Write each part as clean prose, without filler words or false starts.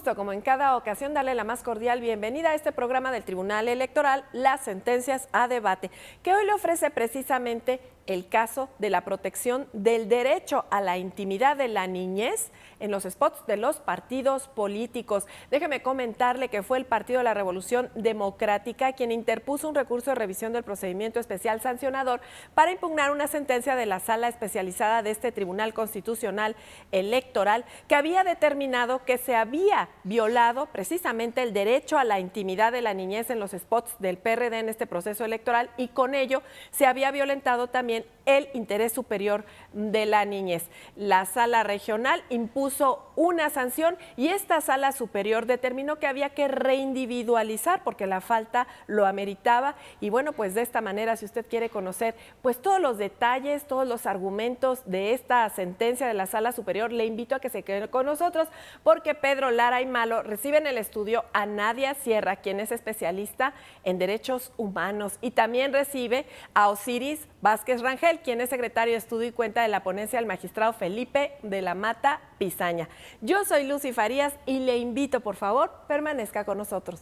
gusto, como en cada ocasión, darle la más cordial bienvenida a este programa del Tribunal Electoral, Las Sentencias a Debate, que hoy le ofrece precisamente el caso de la protección del derecho a la intimidad de la niñez en los spots de los partidos políticos. Déjeme comentarle que fue el Partido de la Revolución Democrática quien interpuso un recurso de revisión del procedimiento especial sancionador para impugnar una sentencia de la Sala Especializada de este Tribunal Constitucional Electoral que había determinado que se había violado precisamente el derecho a la intimidad de la niñez en los spots del PRD en este proceso electoral y con ello se había violentado también el interés superior de la niñez. La Sala Regional impuso una sanción y esta Sala Superior determinó que había que reindividualizar porque la falta lo ameritaba y bueno, pues de esta manera, si usted quiere conocer pues todos los detalles, todos los argumentos de esta sentencia de la Sala Superior, le invito a que se quede con nosotros porque Pedro Lara y Malo recibe en el estudio a Nadia Sierra, quien es especialista en derechos humanos, y también recibe a Osiris Vázquez Rangel, quien es secretario de Estudio y Cuenta de la ponencia del magistrado Felipe de la Mata Pizaña. Yo soy Lucy Farías y le invito, por favor, permanezca con nosotros.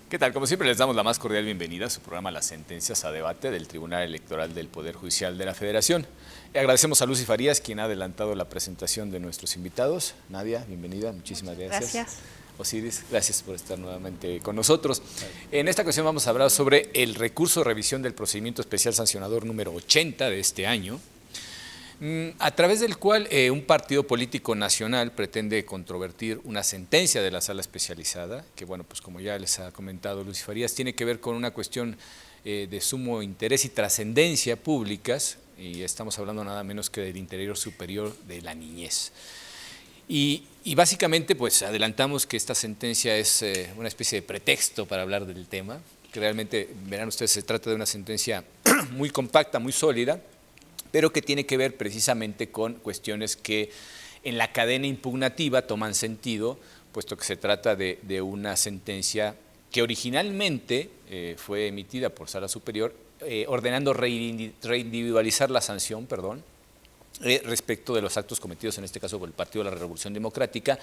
¿Qué tal? Como siempre les damos la más cordial bienvenida a su programa Las Sentencias a Debate del Tribunal Electoral del Poder Judicial de la Federación. Agradecemos a Lucy Farías, quien ha adelantado la presentación de nuestros invitados. Nadia, bienvenida, muchísimas gracias. Gracias. Osiris, gracias por estar nuevamente con nosotros. En esta ocasión vamos a hablar sobre el recurso de revisión del procedimiento especial sancionador número 80 de este año, a través del cual un partido político nacional pretende controvertir una sentencia de la sala especializada, que bueno, pues como ya les ha comentado Lucy Farías, tiene que ver con una cuestión de sumo interés y trascendencia públicas, y estamos hablando nada menos que del interés superior de la niñez. Y básicamente pues adelantamos que esta sentencia es una especie de pretexto para hablar del tema, que realmente, verán ustedes, se trata de una sentencia muy compacta, muy sólida, pero que tiene que ver precisamente con cuestiones que en la cadena impugnativa toman sentido, puesto que se trata de una sentencia que originalmente fue emitida por Sala Superior, ordenando reindividualizar la sanción, respecto de los actos cometidos en este caso por el Partido de la Revolución Democrática,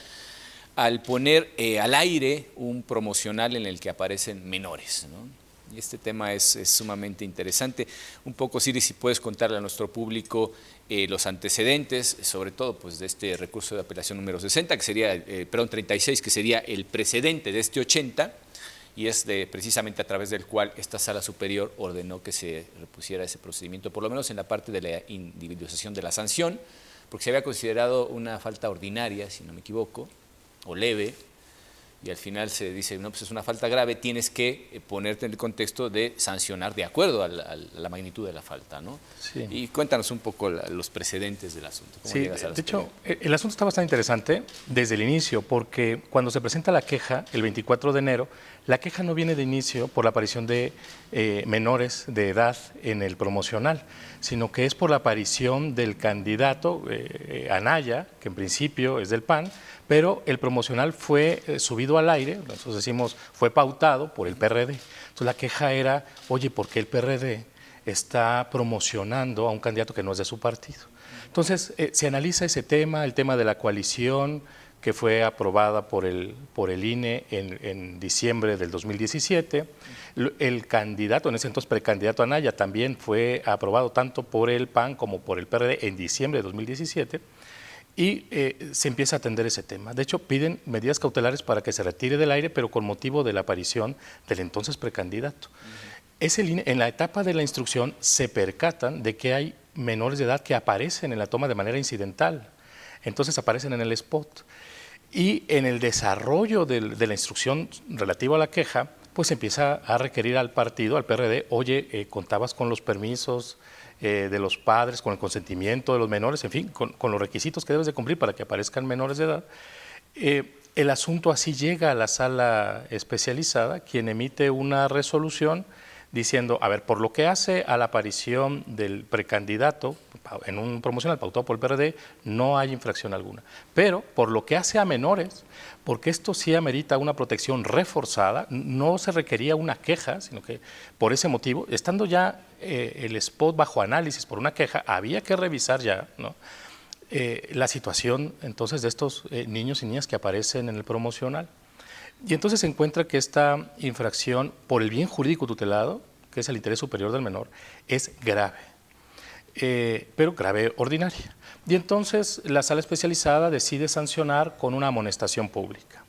al poner al aire un promocional en el que aparecen menores, ¿no? Y este tema es sumamente interesante. Un poco, Siri, si puedes contarle a nuestro público los antecedentes, sobre todo pues, de este recurso de apelación número 60, que sería, 36, que sería el precedente de este 80, y es precisamente a través del cual esta Sala Superior ordenó que se repusiera ese procedimiento, por lo menos en la parte de la individualización de la sanción, porque se había considerado una falta ordinaria, si no me equivoco, o leve, y al final se dice, no, pues es una falta grave, tienes que ponerte en el contexto de sancionar de acuerdo a la magnitud de la falta, ¿no? Sí. Y cuéntanos un poco los precedentes del asunto. ¿Cómo Sí, llegas a de hecho, el asunto está bastante interesante desde el inicio, porque cuando se presenta la queja, el 24 de enero, la queja no viene de inicio por la aparición de menores de edad en el promocional, sino que es por la aparición del candidato Anaya, que en principio es del PAN, pero el promocional fue subido al aire, nosotros decimos fue pautado por el PRD. Entonces la queja era, oye, ¿por qué el PRD está promocionando a un candidato que no es de su partido? Entonces se analiza ese tema, el tema de la coalición que fue aprobada por el INE en diciembre del 2017. El candidato, en ese entonces precandidato Anaya, también fue aprobado tanto por el PAN como por el PRD en diciembre de 2017. Y se empieza a atender ese tema. De hecho, piden medidas cautelares para que se retire del aire, pero con motivo de la aparición del entonces precandidato. En la etapa de la instrucción se percatan de que hay menores de edad que aparecen en la toma de manera incidental. Entonces aparecen en el spot. Y en el desarrollo de la instrucción relativa a la queja, pues se empieza a requerir al partido, al PRD, oye, contabas con los permisos de los padres, con el consentimiento de los menores, en fin, con los requisitos que debes de cumplir para que aparezcan menores de edad. El asunto así llega a la sala especializada, quien emite una resolución diciendo, a ver, por lo que hace a la aparición del precandidato en un promocional pautado por el PRD, no hay infracción alguna. Pero por lo que hace a menores, porque esto sí amerita una protección reforzada, no se requería una queja, sino que por ese motivo, estando ya el spot bajo análisis por una queja, había que revisar ya, ¿no?, la situación entonces de estos niños y niñas que aparecen en el promocional. Y entonces se encuentra que esta infracción por el bien jurídico tutelado, que es el interés superior del menor, es grave, pero grave ordinaria. Y entonces la sala especializada decide sancionar con una amonestación pública.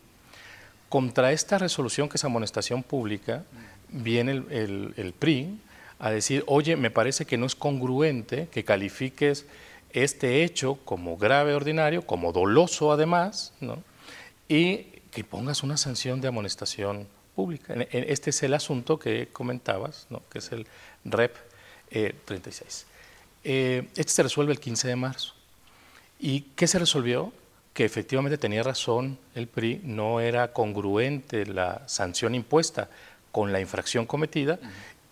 Contra esta resolución, que es amonestación pública, viene el PRI a decir, oye, me parece que no es congruente que califiques este hecho como grave ordinario, como doloso además, ¿no?, y que pongas una sanción de amonestación pública. Este es el asunto que comentabas, ¿no?, que es el REP 36. Este se resuelve el 15 de marzo. ¿Y qué se resolvió? Que efectivamente tenía razón el PRI, no era congruente la sanción impuesta con la infracción cometida,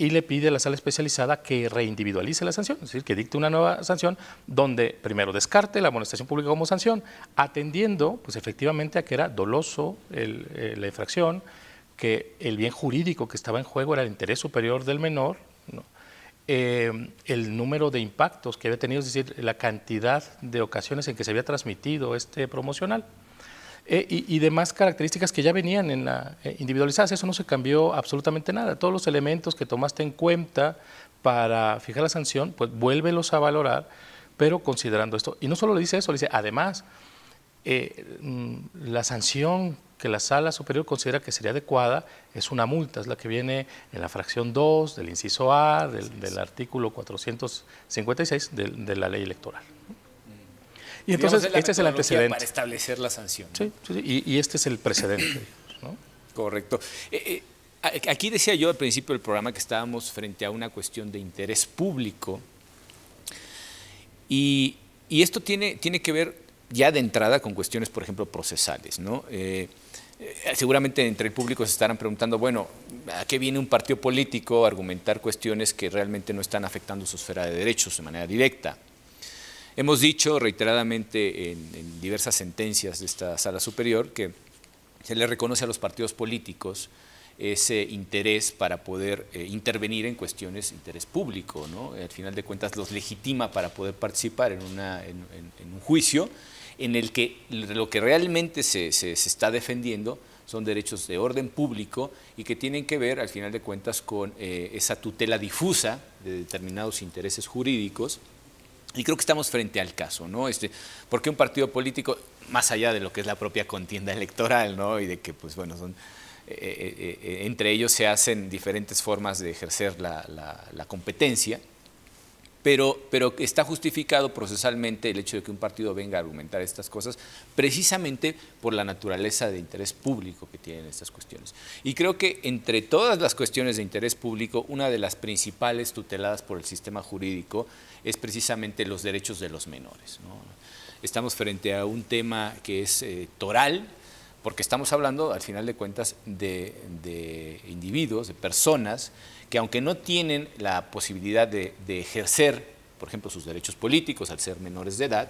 y le pide a la sala especializada que reindividualice la sanción, es decir, que dicte una nueva sanción donde primero descarte la amonestación pública como sanción, atendiendo pues efectivamente a que era doloso la infracción, que el bien jurídico que estaba en juego era el interés superior del menor, ¿no?, el número de impactos que había tenido, es decir, la cantidad de ocasiones en que se había transmitido este promocional. Y demás características que ya venían en individualizadas. Eso no se cambió absolutamente nada. Todos los elementos que tomaste en cuenta para fijar la sanción, pues vuélvelos a valorar, pero considerando esto. Y no solo le dice eso, le dice, además, la sanción que la Sala Superior considera que sería adecuada es una multa, es la que viene en la fracción 2 del inciso A del artículo 456 de la ley electoral. Y entonces, este es el antecedente. Para establecer la sanción, ¿no? Sí, y este es el precedente, ¿no? Correcto. Aquí decía yo al principio del programa que estábamos frente a una cuestión de interés público, y esto tiene que ver ya de entrada con cuestiones, por ejemplo, procesales, ¿no? Seguramente entre el público se estarán preguntando, bueno, ¿a qué viene un partido político a argumentar cuestiones que realmente no están afectando su esfera de derechos de manera directa? Hemos dicho reiteradamente en diversas sentencias de esta Sala Superior que se le reconoce a los partidos políticos ese interés para poder intervenir en cuestiones de interés público, ¿no? Al final de cuentas los legitima para poder participar en un juicio en el que lo que realmente se está defendiendo son derechos de orden público y que tienen que ver, al final de cuentas, con esa tutela difusa de determinados intereses jurídicos. Y creo que estamos frente al caso, ¿no? Porque un partido político, más allá de lo que es la propia contienda electoral, ¿no?, y de que, pues bueno, entre ellos se hacen diferentes formas de ejercer la competencia, pero está justificado procesalmente el hecho de que un partido venga a argumentar estas cosas precisamente por la naturaleza de interés público que tienen estas cuestiones. Y creo que entre todas las cuestiones de interés público, una de las principales tuteladas por el sistema jurídico es precisamente los derechos de los menores, ¿no? Estamos frente a un tema que es toral, porque estamos hablando, al final de cuentas, de individuos, de personas, que aunque no tienen la posibilidad de ejercer, por ejemplo, sus derechos políticos al ser menores de edad,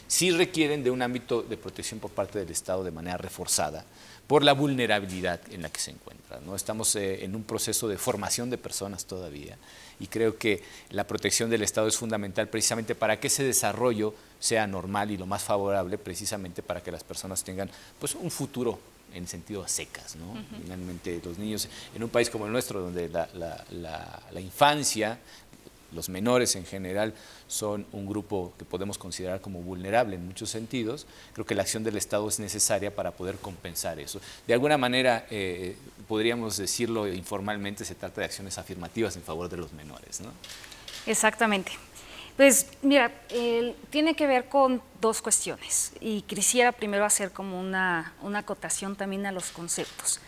sí requieren de un ámbito de protección por parte del Estado de manera reforzada por la vulnerabilidad en la que se encuentran, ¿no? Estamos en un proceso de formación de personas todavía y creo que la protección del Estado es fundamental precisamente para que ese desarrollo sea normal y lo más favorable precisamente para que las personas tengan pues un futuro en sentido a secas, ¿no? Finalmente los niños en un país como el nuestro donde la infancia, los menores en general son un grupo que podemos considerar como vulnerable en muchos sentidos, creo que la acción del Estado es necesaria para poder compensar eso. De alguna manera, podríamos decirlo informalmente, se trata de acciones afirmativas en favor de los menores, ¿no? Exactamente. Pues mira, tiene que ver con dos cuestiones y quisiera primero hacer como una acotación también a los conceptos.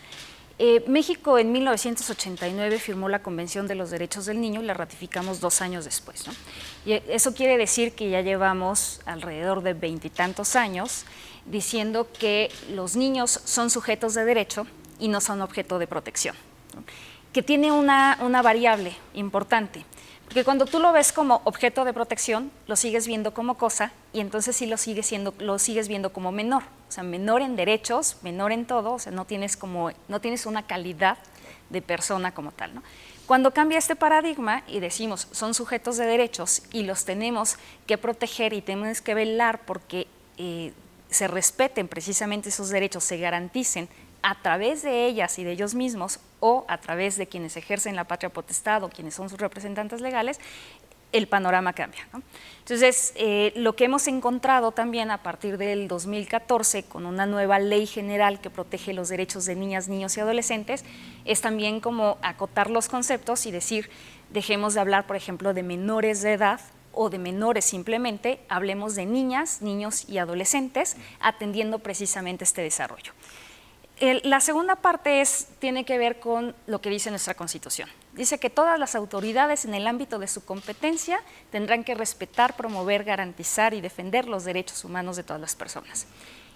México en 1989 firmó la Convención de los Derechos del Niño y la ratificamos 2 años después, ¿no? Y eso quiere decir que ya llevamos alrededor de 20 y tantos años diciendo que los niños son sujetos de derecho y no son objeto de protección, ¿no? que tiene una variable importante. Porque cuando tú lo ves como objeto de protección, lo sigues viendo como cosa y entonces sí lo sigues viendo como menor. O sea, menor en derechos, menor en todo, o sea, no tienes una calidad de persona como tal, ¿no? Cuando cambia este paradigma y decimos son sujetos de derechos y los tenemos que proteger y tenemos que velar porque se respeten precisamente esos derechos, se garanticen a través de ellas y de ellos mismos o a través de quienes ejercen la patria potestad o quienes son sus representantes legales, el panorama cambia, ¿no? Entonces, lo que hemos encontrado también a partir del 2014 con una nueva ley general que protege los derechos de niñas, niños y adolescentes es también como acotar los conceptos y decir, dejemos de hablar, por ejemplo, de menores de edad o de menores simplemente, hablemos de niñas, niños y adolescentes atendiendo precisamente este desarrollo. La segunda parte tiene que ver con lo que dice nuestra Constitución. Dice que todas las autoridades en el ámbito de su competencia tendrán que respetar, promover, garantizar y defender los derechos humanos de todas las personas.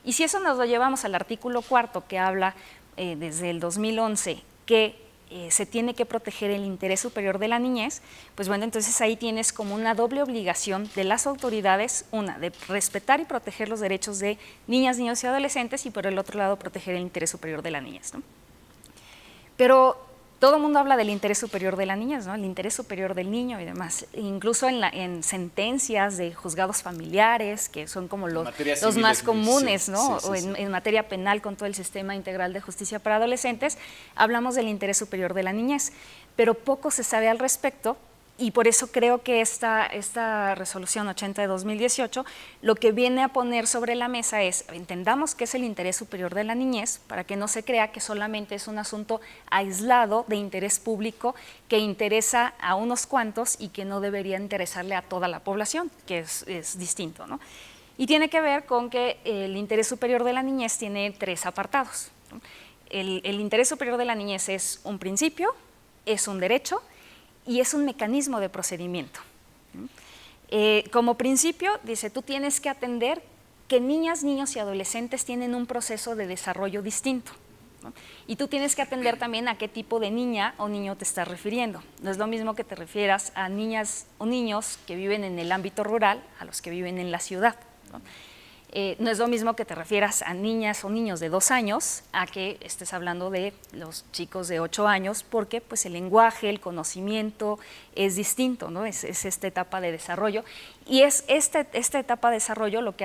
Y si eso nos lo llevamos al artículo 4 que habla desde el 2011 que se tiene que proteger el interés superior de la niñez, pues bueno, entonces ahí tienes como una doble obligación de las autoridades, una, de respetar y proteger los derechos de niñas, niños y adolescentes y por el otro lado proteger el interés superior de la niñez, ¿no? Pero todo el mundo habla del interés superior de la niñez, ¿no? El interés superior del niño y demás, incluso en sentencias de juzgados familiares, que son como los más comunes, ¿no? Sí, sí, o en materia penal con todo el sistema integral de justicia para adolescentes, hablamos del interés superior de la niñez, pero poco se sabe al respecto. Y por eso creo que esta resolución 80 de 2018 lo que viene a poner sobre la mesa es, entendamos qué es el interés superior de la niñez para que no se crea que solamente es un asunto aislado de interés público que interesa a unos cuantos y que no debería interesarle a toda la población, que es distinto, ¿no? Y tiene que ver con que el interés superior de la niñez tiene 3 apartados, ¿no? El interés superior de la niñez es un principio, es un derecho y es un mecanismo de procedimiento. Como principio, dice, tú tienes que atender que niñas, niños y adolescentes tienen un proceso de desarrollo distinto, ¿no? Y tú tienes que atender también a qué tipo de niña o niño te estás refiriendo. No es lo mismo que te refieras a niñas o niños que viven en el ámbito rural a los que viven en la ciudad, ¿no? No es lo mismo que te refieras a niñas o niños de 2 años a que estés hablando de los chicos de 8 años, porque pues el lenguaje, el conocimiento es distinto, ¿no? Es esta etapa de desarrollo. Y es esta etapa de desarrollo lo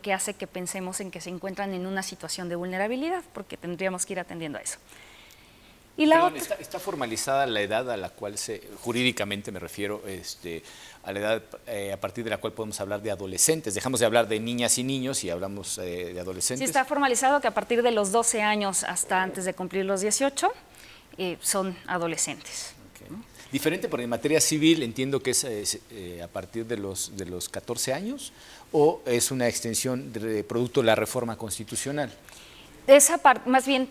que hace que pensemos en que se encuentran en una situación de vulnerabilidad, porque tendríamos que ir atendiendo a eso. Y la otra... ¿Está formalizada la edad a la cual jurídicamente me refiero, a la edad a partir de la cual podemos hablar de adolescentes? Dejamos de hablar de niñas y niños y hablamos de adolescentes. Sí, está formalizado que a partir de los 12 años hasta antes de cumplir los 18 son adolescentes. Okay. Diferente, porque en materia civil entiendo que es a partir de los 14 años o es una extensión de producto de la reforma constitucional. Esa parte, más bien,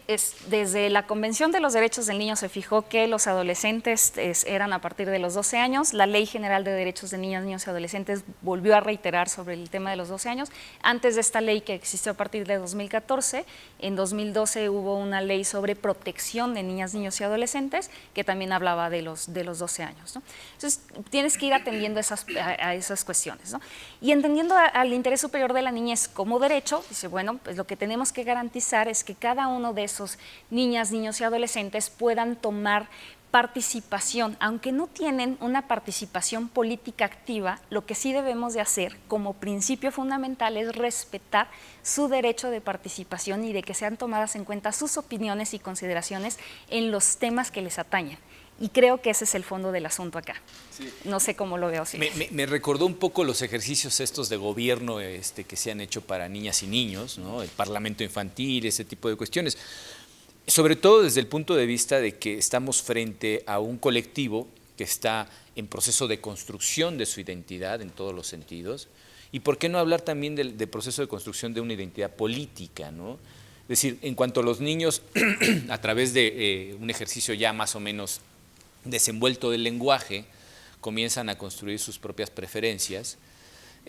desde la Convención de los Derechos del Niño se fijó que los adolescentes eran a partir de los 12 años. La Ley General de Derechos de Niñas, Niños y Adolescentes volvió a reiterar sobre el tema de los 12 años. Antes de esta ley que existió a partir de 2014, en 2012 hubo una ley sobre protección de niñas, niños y adolescentes que también hablaba de los 12 años, ¿no? Entonces, tienes que ir atendiendo a esas cuestiones, ¿no? Y entendiendo al interés superior de la niñez como derecho, dice, bueno, pues lo que tenemos que garantizar es que cada uno de esos niñas, niños y adolescentes puedan tomar participación, aunque no tienen una participación política activa, lo que sí debemos de hacer como principio fundamental es respetar su derecho de participación y de que sean tomadas en cuenta sus opiniones y consideraciones en los temas que les atañen. Y creo que ese es el fondo del asunto acá. Sí. No sé cómo lo veo. Sí. Me recordó un poco los ejercicios estos de gobierno que se han hecho para niñas y niños, ¿no? El parlamento infantil, ese tipo de cuestiones. Sobre todo desde el punto de vista de que estamos frente a un colectivo que está en proceso de construcción de su identidad en todos los sentidos. Y por qué no hablar también del proceso de construcción de una identidad política, ¿no? Es decir, en cuanto a los niños, a través de un ejercicio ya más o menos desenvuelto del lenguaje, comienzan a construir sus propias preferencias.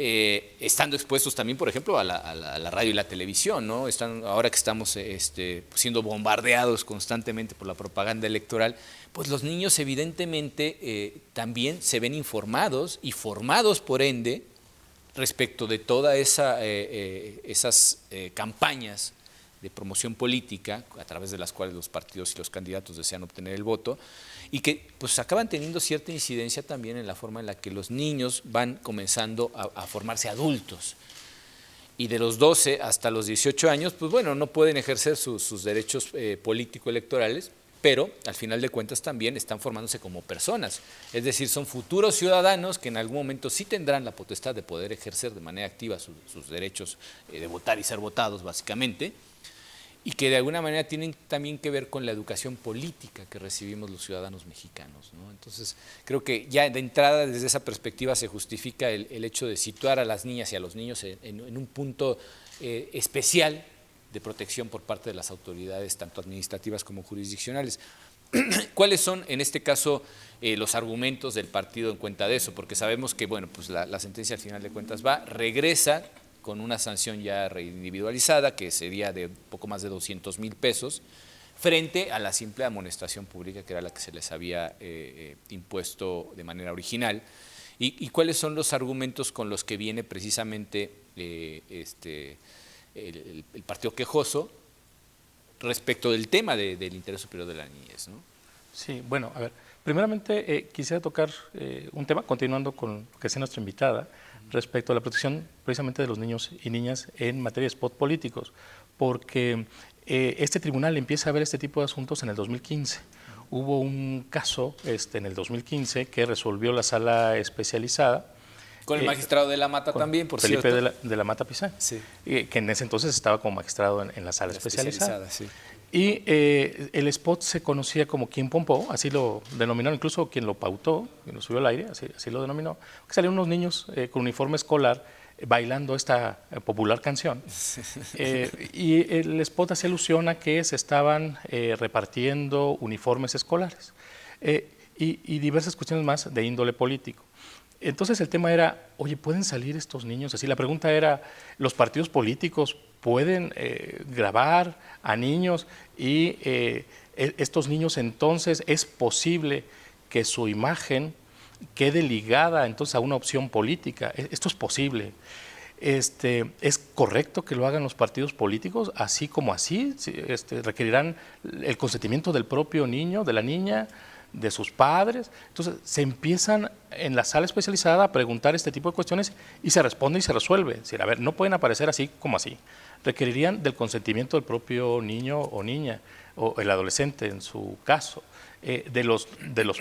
estando expuestos también, por ejemplo, a la radio y la televisión, ¿no? Ahora que estamos siendo bombardeados constantemente por la propaganda electoral, pues los niños evidentemente también se ven informados y formados, por ende, respecto de todas esas campañas de promoción política a través de las cuales los partidos y los candidatos desean obtener el voto, y que pues acaban teniendo cierta incidencia también en la forma en la que los niños van comenzando a formarse adultos. Y de los 12 hasta los 18 años, pues bueno, no pueden ejercer sus derechos político-electorales, pero al final de cuentas también están formándose como personas. Es decir, son futuros ciudadanos que en algún momento sí tendrán la potestad de poder ejercer de manera activa sus derechos de votar y ser votados, básicamente, y que de alguna manera tienen también que ver con la educación política que recibimos los ciudadanos mexicanos, ¿no? Entonces, creo que ya de entrada, desde esa perspectiva, se justifica el hecho de situar a las niñas y a los niños en un punto especial de protección por parte de las autoridades, tanto administrativas como jurisdiccionales. ¿Cuáles son, en este caso, los argumentos del partido en cuenta de eso? Porque sabemos que, bueno, pues la sentencia al final de cuentas regresa con una sanción ya reindividualizada, que sería de poco más de 200,000 pesos, frente a la simple amonestación pública, que era la que se les había impuesto de manera original. ¿Y cuáles son los argumentos con los que viene precisamente el partido quejoso respecto del tema del interés superior de la niñez, ¿no? Sí, bueno, a ver, primeramente quisiera tocar un tema, continuando con lo que es nuestra invitada, respecto a la protección precisamente de los niños y niñas en materia de spot políticos, porque este tribunal empieza a ver este tipo de asuntos en el 2015. Hubo un caso en el 2015 que resolvió la sala especializada. Con el magistrado de la Mata también, por Felipe cierto. de la Mata Pizán, sí. Que en ese entonces estaba como magistrado en la sala especializada. Sí. Y el spot se conocía como Quien Pompó, así lo denominaron, incluso quien lo pautó, quien lo subió al aire, así lo denominó, que salían unos niños con uniforme escolar bailando esta popular canción. Y el spot hace alusión a que se estaban repartiendo uniformes escolares y diversas cuestiones más de índole político. Entonces el tema era, oye, ¿pueden salir estos niños así? La pregunta era, ¿los partidos políticos pueden grabar a niños y estos niños entonces es posible que su imagen quede ligada entonces a una opción política? Esto es posible. ¿Es correcto que lo hagan los partidos políticos así como así? ¿Requerirán el consentimiento del propio niño, de la niña, de sus padres? Entonces se empiezan en la sala especializada a preguntar este tipo de cuestiones y se responde y se resuelve. Es decir, a ver, no pueden aparecer así como así. Requerirían del consentimiento del propio niño o niña, o el adolescente en su caso, de los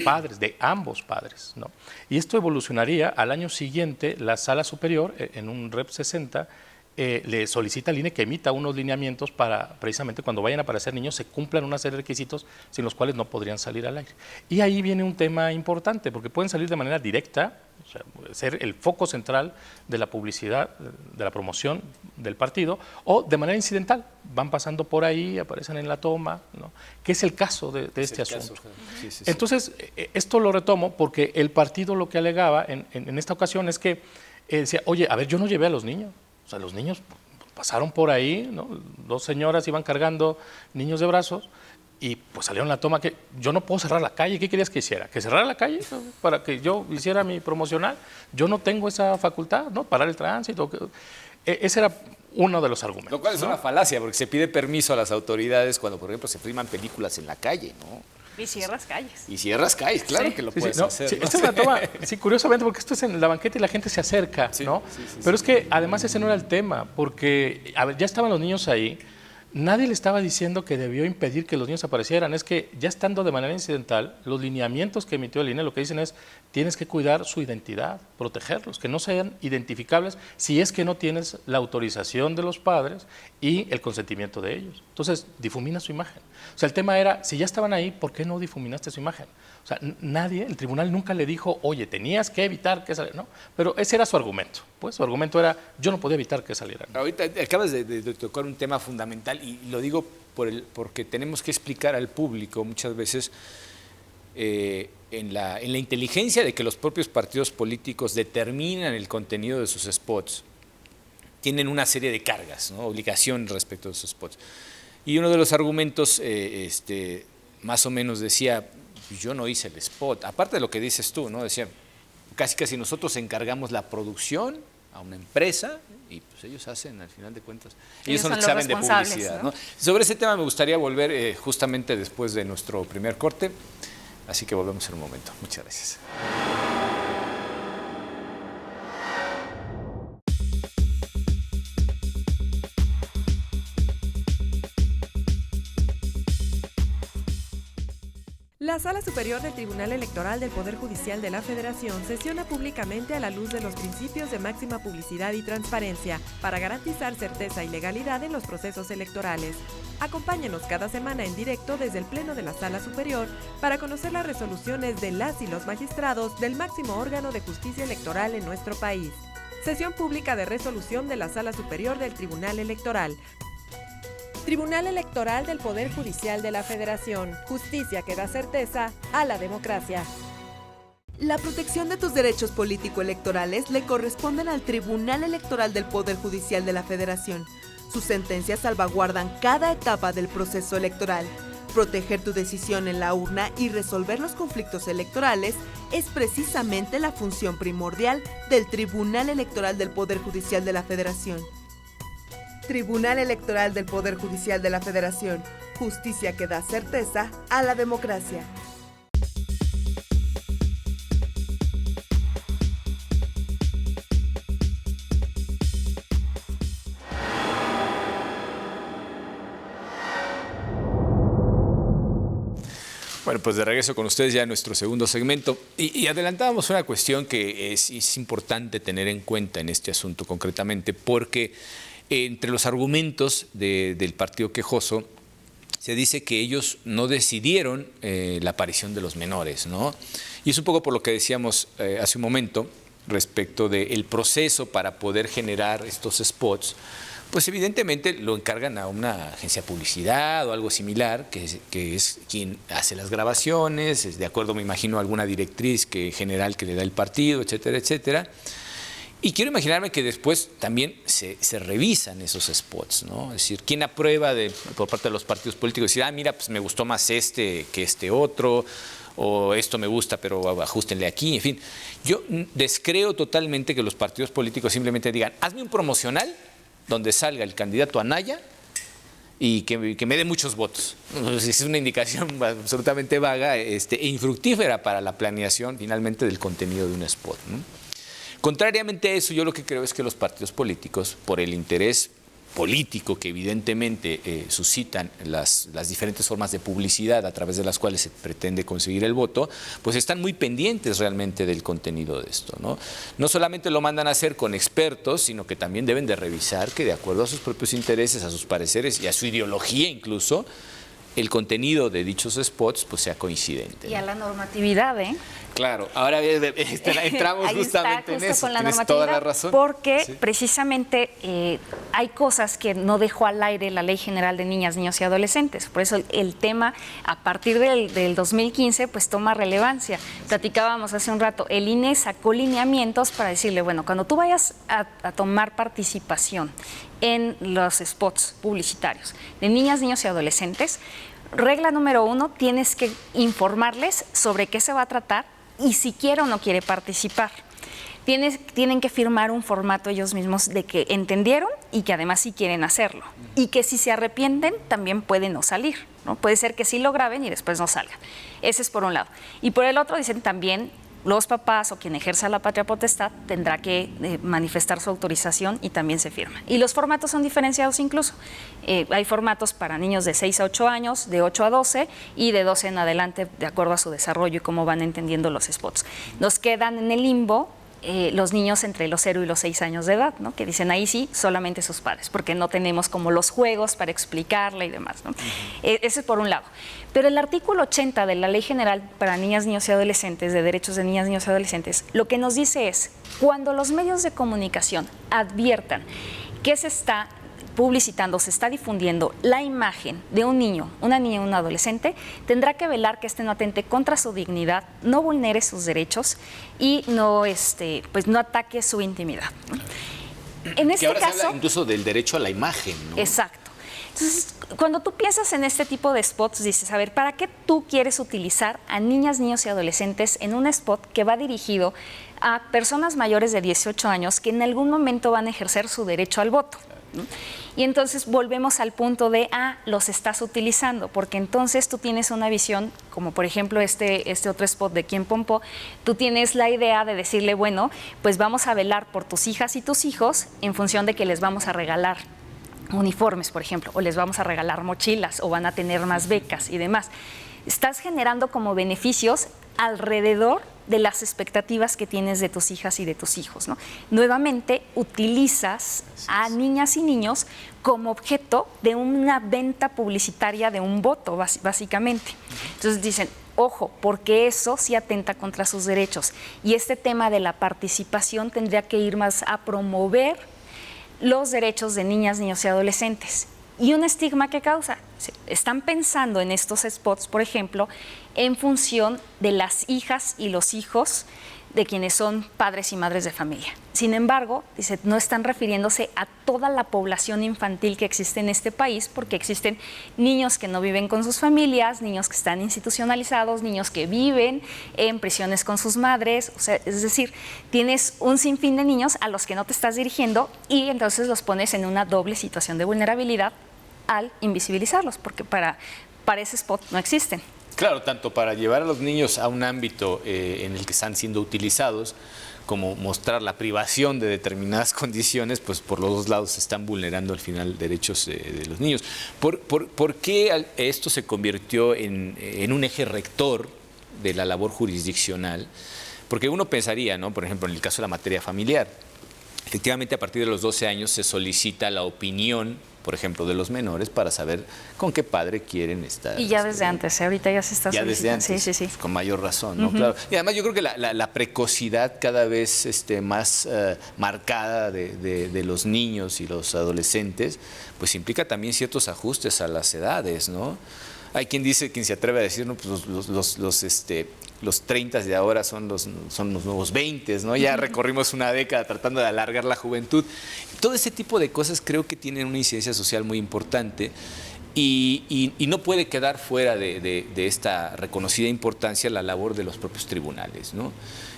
padres, de ambos padres, ¿no? Y esto evolucionaría al año siguiente. La sala superior, en un Rep 60, le solicita al INE que emita unos lineamientos para, precisamente cuando vayan a aparecer niños, se cumplan una serie de requisitos sin los cuales no podrían salir al aire. Y ahí viene un tema importante, porque pueden salir de manera directa, o sea, ser el foco central de la publicidad, de la promoción del partido, o de manera incidental, van pasando por ahí, aparecen en la toma, ¿no? Que es el caso de este asunto. Sí. Entonces, esto lo retomo porque el partido lo que alegaba en esta ocasión es que decía, oye, a ver, yo no llevé a los niños. O sea, los niños pasaron por ahí, ¿no? Dos señoras iban cargando niños de brazos y pues salieron a la toma que yo no puedo cerrar la calle. ¿Qué querías que hiciera? ¿Que cerrara la calle para que yo hiciera mi promocional? Yo no tengo esa facultad, ¿no? Parar el tránsito. Ese era uno de los argumentos. Lo cual es una falacia, porque se pide permiso a las autoridades cuando, por ejemplo, se filman películas en la calle, ¿no? Y cierras calles. Y cierras calles, claro que lo puedes hacer. Sí, ¿no? esta es una toma, sí, curiosamente, porque esto es en la banqueta y la gente se acerca, ¿no? Pero es que además ese no era el tema, porque, a ver, ya estaban los niños ahí, nadie le estaba diciendo que debió impedir que los niños aparecieran, es que ya estando de manera incidental, los lineamientos que emitió el INE lo que dicen es, tienes que cuidar su identidad, protegerlos, que no sean identificables si es que no tienes la autorización de los padres y el consentimiento de ellos. Entonces, difumina su imagen. O sea, el tema era, si ya estaban ahí, ¿por qué no difuminaste su imagen? O sea, nadie, el tribunal nunca le dijo, oye, tenías que evitar que saliera, ¿no? Pero ese era su argumento. Pues su argumento era, yo no podía evitar que salieran. Ahorita acabas de tocar un tema fundamental y lo digo porque tenemos que explicar al público muchas veces en la inteligencia de que los propios partidos políticos determinan el contenido de sus spots, tienen una serie de cargas, ¿no? Obligación respecto de sus spots. Y uno de los argumentos más o menos decía, yo no hice el spot, aparte de lo que dices tú, ¿no? Decía, casi nosotros encargamos la producción a una empresa y pues ellos hacen, al final de cuentas, ellos son los que saben de publicidad, ¿no? Sobre ese tema me gustaría volver justamente después de nuestro primer corte, así que volvemos en un momento. Muchas gracias. La Sala Superior del Tribunal Electoral del Poder Judicial de la Federación sesiona públicamente a la luz de los principios de máxima publicidad y transparencia para garantizar certeza y legalidad en los procesos electorales. Acompáñenos cada semana en directo desde el Pleno de la Sala Superior para conocer las resoluciones de las y los magistrados del máximo órgano de justicia electoral en nuestro país. Sesión pública de resolución de la Sala Superior del Tribunal Electoral. Tribunal Electoral del Poder Judicial de la Federación. Justicia que da certeza a la democracia. La protección de tus derechos político-electorales le corresponden al Tribunal Electoral del Poder Judicial de la Federación. Sus sentencias salvaguardan cada etapa del proceso electoral. Proteger tu decisión en la urna y resolver los conflictos electorales es precisamente la función primordial del Tribunal Electoral del Poder Judicial de la Federación. Tribunal Electoral del Poder Judicial de la Federación. Justicia que da certeza a la democracia. Bueno, pues de regreso con ustedes ya en nuestro segundo segmento. Y adelantábamos una cuestión que es importante tener en cuenta en este asunto concretamente, porque entre los argumentos del partido quejoso se dice que ellos no decidieron la aparición de los menores, ¿no? Y es un poco por lo que decíamos hace un momento respecto del proceso para poder generar estos spots. Pues evidentemente lo encargan a una agencia de publicidad o algo similar, que es quien hace las grabaciones, es de acuerdo, me imagino, a alguna directriz general que le da el partido, etcétera, etcétera. Y quiero imaginarme que después también se revisan esos spots, ¿no? Es decir, ¿quién aprueba por parte de los partidos políticos? Decir, mira, pues me gustó más que este otro, o esto me gusta, pero ajustenle aquí, en fin. Yo descreo totalmente que los partidos políticos simplemente digan, hazme un promocional donde salga el candidato Anaya y que me dé muchos votos. Es una indicación absolutamente vaga e infructífera para la planeación finalmente del contenido de un spot, ¿no? Contrariamente a eso, yo lo que creo es que los partidos políticos, por el interés político que evidentemente suscitan las diferentes formas de publicidad a través de las cuales se pretende conseguir el voto, pues están muy pendientes realmente del contenido de esto, ¿no? No solamente lo mandan a hacer con expertos, sino que también deben de revisar que de acuerdo a sus propios intereses, a sus pareceres y a su ideología incluso, el contenido de dichos spots pues sea coincidente, ¿no? Y a la normatividad, ¿eh? Claro, ahora entramos justamente en eso, tienes toda la razón. Porque sí, precisamente hay cosas que no dejó al aire la Ley General de Niñas, Niños y Adolescentes. Por eso el tema, a partir del 2015, pues toma relevancia. Platicábamos hace un rato, el INE sacó lineamientos para decirle, bueno, cuando tú vayas a tomar participación en los spots publicitarios de niñas, niños y adolescentes, regla número 1, tienes que informarles sobre qué se va a tratar y si quiere o no quiere participar. Tienen que firmar un formato ellos mismos de que entendieron y que además sí quieren hacerlo. Y que si se arrepienten también pueden no salir, ¿no? Puede ser que sí lo graben y después no salgan. Ese es por un lado. Y por el otro dicen también los papás o quien ejerza la patria potestad tendrá que manifestar su autorización y también se firma. Y los formatos son diferenciados incluso. Hay formatos para niños de 6 a 8 años, de 8 a 12 y de 12 en adelante, de acuerdo a su desarrollo y cómo van entendiendo los spots. Nos quedan en el limbo los niños entre los 0 y los 6 años de edad, ¿no? Que dicen ahí sí, solamente sus padres, porque no tenemos como los juegos para explicarle y demás, ¿no? Ese es por un lado. Pero el artículo 80 de la Ley General para Niñas, Niños y Adolescentes, de Derechos de Niñas, Niños y Adolescentes, lo que nos dice es, cuando los medios de comunicación adviertan que se está publicitando, se está difundiendo la imagen de un niño, una niña o un adolescente, tendrá que velar que este no atente contra su dignidad, no vulnere sus derechos y no, pues no ataque su intimidad, ¿no? En este que ahora caso, se habla incluso del derecho a la imagen, ¿no? Exacto. Entonces, cuando tú piensas en este tipo de spots, dices, a ver, ¿para qué tú quieres utilizar a niñas, niños y adolescentes en un spot que va dirigido a personas mayores de 18 años que en algún momento van a ejercer su derecho al voto, ¿no? Y entonces volvemos al punto de, los estás utilizando, porque entonces tú tienes una visión, como por ejemplo este otro spot de Quién Pompó, tú tienes la idea de decirle, bueno, pues vamos a velar por tus hijas y tus hijos en función de que les vamos a regalar uniformes, por ejemplo, o les vamos a regalar mochilas, o van a tener más becas y demás. Estás generando como beneficios alrededor de las expectativas que tienes de tus hijas y de tus hijos, ¿no? Nuevamente utilizas a niñas y niños como objeto de una venta publicitaria de un voto, básicamente. Entonces dicen, ojo, porque eso sí atenta contra sus derechos. Y este tema de la participación tendría que ir más a promover los derechos de niñas, niños y adolescentes. Y un estigma que causa. Están pensando en estos spots, por ejemplo, en función de las hijas y los hijos de quienes son padres y madres de familia. Sin embargo, dice, no están refiriéndose a toda la población infantil que existe en este país, porque existen niños que no viven con sus familias, niños que están institucionalizados, niños que viven en prisiones con sus madres. O sea, es decir, tienes un sinfín de niños a los que no te estás dirigiendo y entonces los pones en una doble situación de vulnerabilidad al invisibilizarlos, porque para ese spot no existen. Claro, tanto para llevar a los niños a un ámbito en el que están siendo utilizados, como mostrar la privación de determinadas condiciones, pues por los dos lados se están vulnerando al final derechos de los niños. ¿Por qué esto se convirtió en un eje rector de la labor jurisdiccional? Porque uno pensaría, ¿no? Por ejemplo, en el caso de la materia familiar, efectivamente a partir de los 12 años se solicita la opinión, por ejemplo, de los menores para saber con qué padre quieren estar. Y ya desde antes, ahorita ya se está solicitando. Ya desde antes, sí. Pues con mayor razón, ¿no? Claro. Y además yo creo que la precocidad cada vez más marcada de los niños y los adolescentes, pues implica también ciertos ajustes a las edades, ¿no? Hay quien se atreve a decir, no, pues los 30 de ahora son los nuevos 20, ¿no? Ya recorrimos una década tratando de alargar la juventud. Todo ese tipo de cosas creo que tienen una incidencia social muy importante y no puede quedar fuera de esta reconocida importancia la labor de los propios tribunales, ¿no?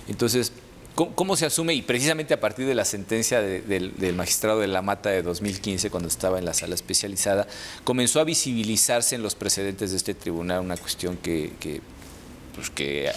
Entonces, ¿cómo se asume? Y precisamente a partir de la sentencia del magistrado de la Mata de 2015, cuando estaba en la sala especializada, comenzó a visibilizarse en los precedentes de este tribunal una cuestión que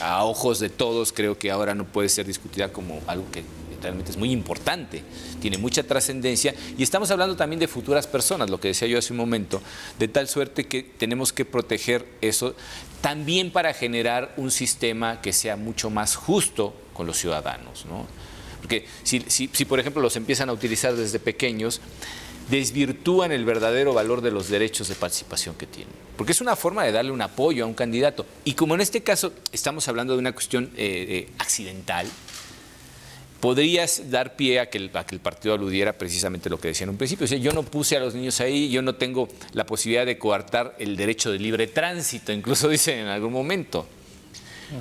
a ojos de todos creo que ahora no puede ser discutida como algo que realmente es muy importante, tiene mucha trascendencia y estamos hablando también de futuras personas, lo que decía yo hace un momento, de tal suerte que tenemos que proteger eso también para generar un sistema que sea mucho más justo con los ciudadanos, ¿no? Porque si por ejemplo los empiezan a utilizar desde pequeños, desvirtúan el verdadero valor de los derechos de participación que tienen. Porque es una forma de darle un apoyo a un candidato. Y como en este caso estamos hablando de una cuestión accidental, podrías dar pie a que el partido aludiera precisamente lo que decía en un principio. O sea, yo no puse a los niños ahí, yo no tengo la posibilidad de coartar el derecho de libre tránsito, incluso dicen en algún momento.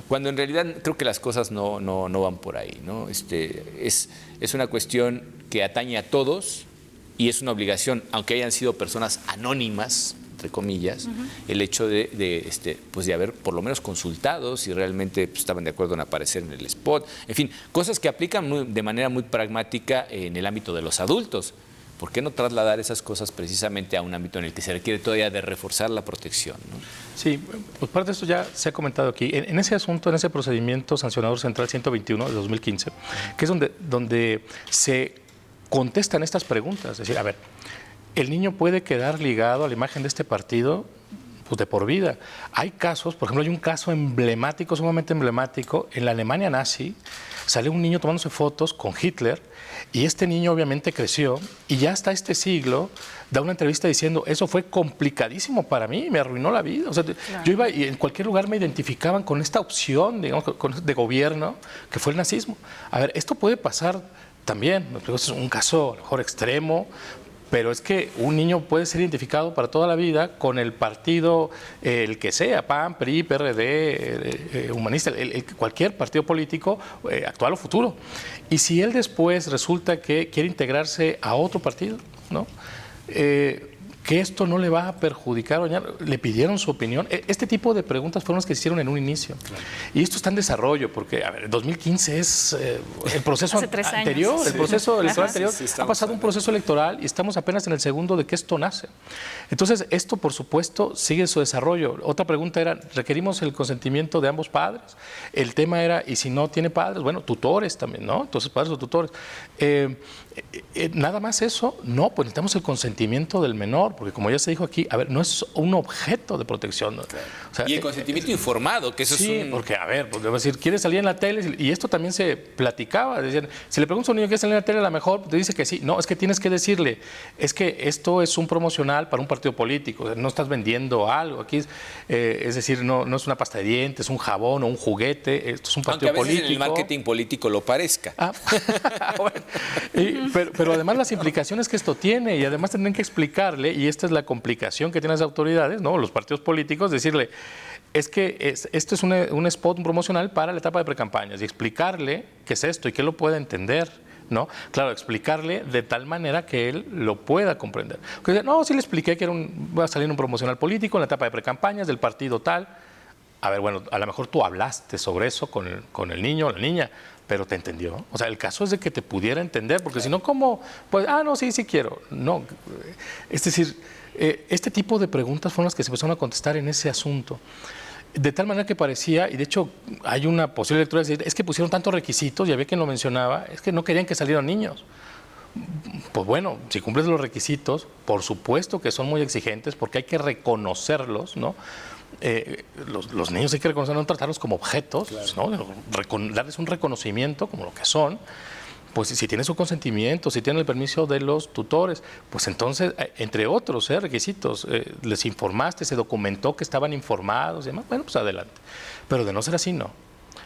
Cuando en realidad creo que las cosas no van por ahí, ¿no? Es una cuestión que atañe a todos. Y es una obligación, aunque hayan sido personas anónimas, entre comillas, el hecho de haber por lo menos consultado si realmente estaban de acuerdo en aparecer en el spot. En fin, cosas que aplican de manera muy pragmática en el ámbito de los adultos. ¿Por qué no trasladar esas cosas precisamente a un ámbito en el que se requiere todavía de reforzar la protección, ¿no? Sí, pues parte de eso ya se ha comentado aquí. En ese asunto, en ese procedimiento sancionador central 121 de 2015, que es donde se contestan estas preguntas, es decir, a ver, ¿el niño puede quedar ligado a la imagen de este partido? Pues de por vida. Hay casos, por ejemplo, hay un caso emblemático, sumamente emblemático, en la Alemania nazi, salió un niño tomándose fotos con Hitler y este niño obviamente creció y ya hasta este siglo da una entrevista diciendo, eso fue complicadísimo para mí, me arruinó la vida. O sea, claro. Yo iba y en cualquier lugar me identificaban con esta opción, digamos, de gobierno que fue el nazismo. A ver, esto puede pasar también, es un caso a lo mejor extremo, pero es que un niño puede ser identificado para toda la vida con el partido, el que sea, PAN, PRI, PRD, Humanista, cualquier partido político, actual o futuro. Y si él después resulta que quiere integrarse a otro partido, ¿no? Que esto no le va a perjudicar o dañar, le pidieron su opinión. Este tipo de preguntas fueron las que se hicieron en un inicio. Claro. Y esto está en desarrollo, porque, a ver, 2015 es el proceso anterior, el proceso electoral anterior. Ha pasado un proceso electoral y estamos apenas en el segundo de que esto nace. Entonces, esto, por supuesto, sigue su desarrollo. Otra pregunta era, ¿requerimos el consentimiento de ambos padres? El tema era, ¿y si no tiene padres? Bueno, tutores también, ¿no? Entonces, padres o tutores. Nada más eso, no, pues necesitamos el consentimiento del menor, porque como ya se dijo aquí, a ver, no es un objeto de protección. Claro. O sea, y el consentimiento informado, que eso sí, es un... porque, a ver, pues, decir, ¿quieres salir en la tele? Y esto también se platicaba, decían, si le preguntas a un niño que quiere salir en la tele, a lo mejor te dice que sí. No, es que tienes que decirle, es que esto es un promocional para un partido político, no estás vendiendo algo, aquí es decir, no es una pasta de dientes, un jabón o un juguete, esto es un partido político. Aunque a veces político. En el marketing político lo parezca. Bueno, pero además las implicaciones que esto tiene, y además tendrán que explicarle, y esta es la complicación que tienen las autoridades, ¿no? Los partidos políticos, decirle, es que esto es un spot promocional para la etapa de precampañas, y explicarle qué es esto y que lo pueda entender, ¿no? Claro, explicarle de tal manera que él lo pueda comprender. Porque, no, sí le expliqué que va a salir un promocional político en la etapa de precampañas del partido tal. A ver, bueno, a lo mejor tú hablaste sobre eso con el niño o la niña, pero te entendió. O sea, el caso es de que te pudiera entender, porque si no, ¿cómo? Pues, no, sí quiero. No, es decir, este tipo de preguntas fueron las que se empezaron a contestar en ese asunto. De tal manera que parecía, y de hecho hay una posible lectura, es que pusieron tantos requisitos, ya ve quien lo mencionaba, es que no querían que salieran niños. Pues bueno, si cumples los requisitos, por supuesto que son muy exigentes, porque hay que reconocerlos, ¿no? Los niños hay que reconocerlos, no tratarlos como objetos, claro, ¿no? Darles un reconocimiento como lo que son. Pues si tienen su consentimiento, si tienen el permiso de los tutores, pues entonces, entre otros requisitos, les informaste, se documentó que estaban informados y demás, bueno, pues adelante. Pero de no ser así, no,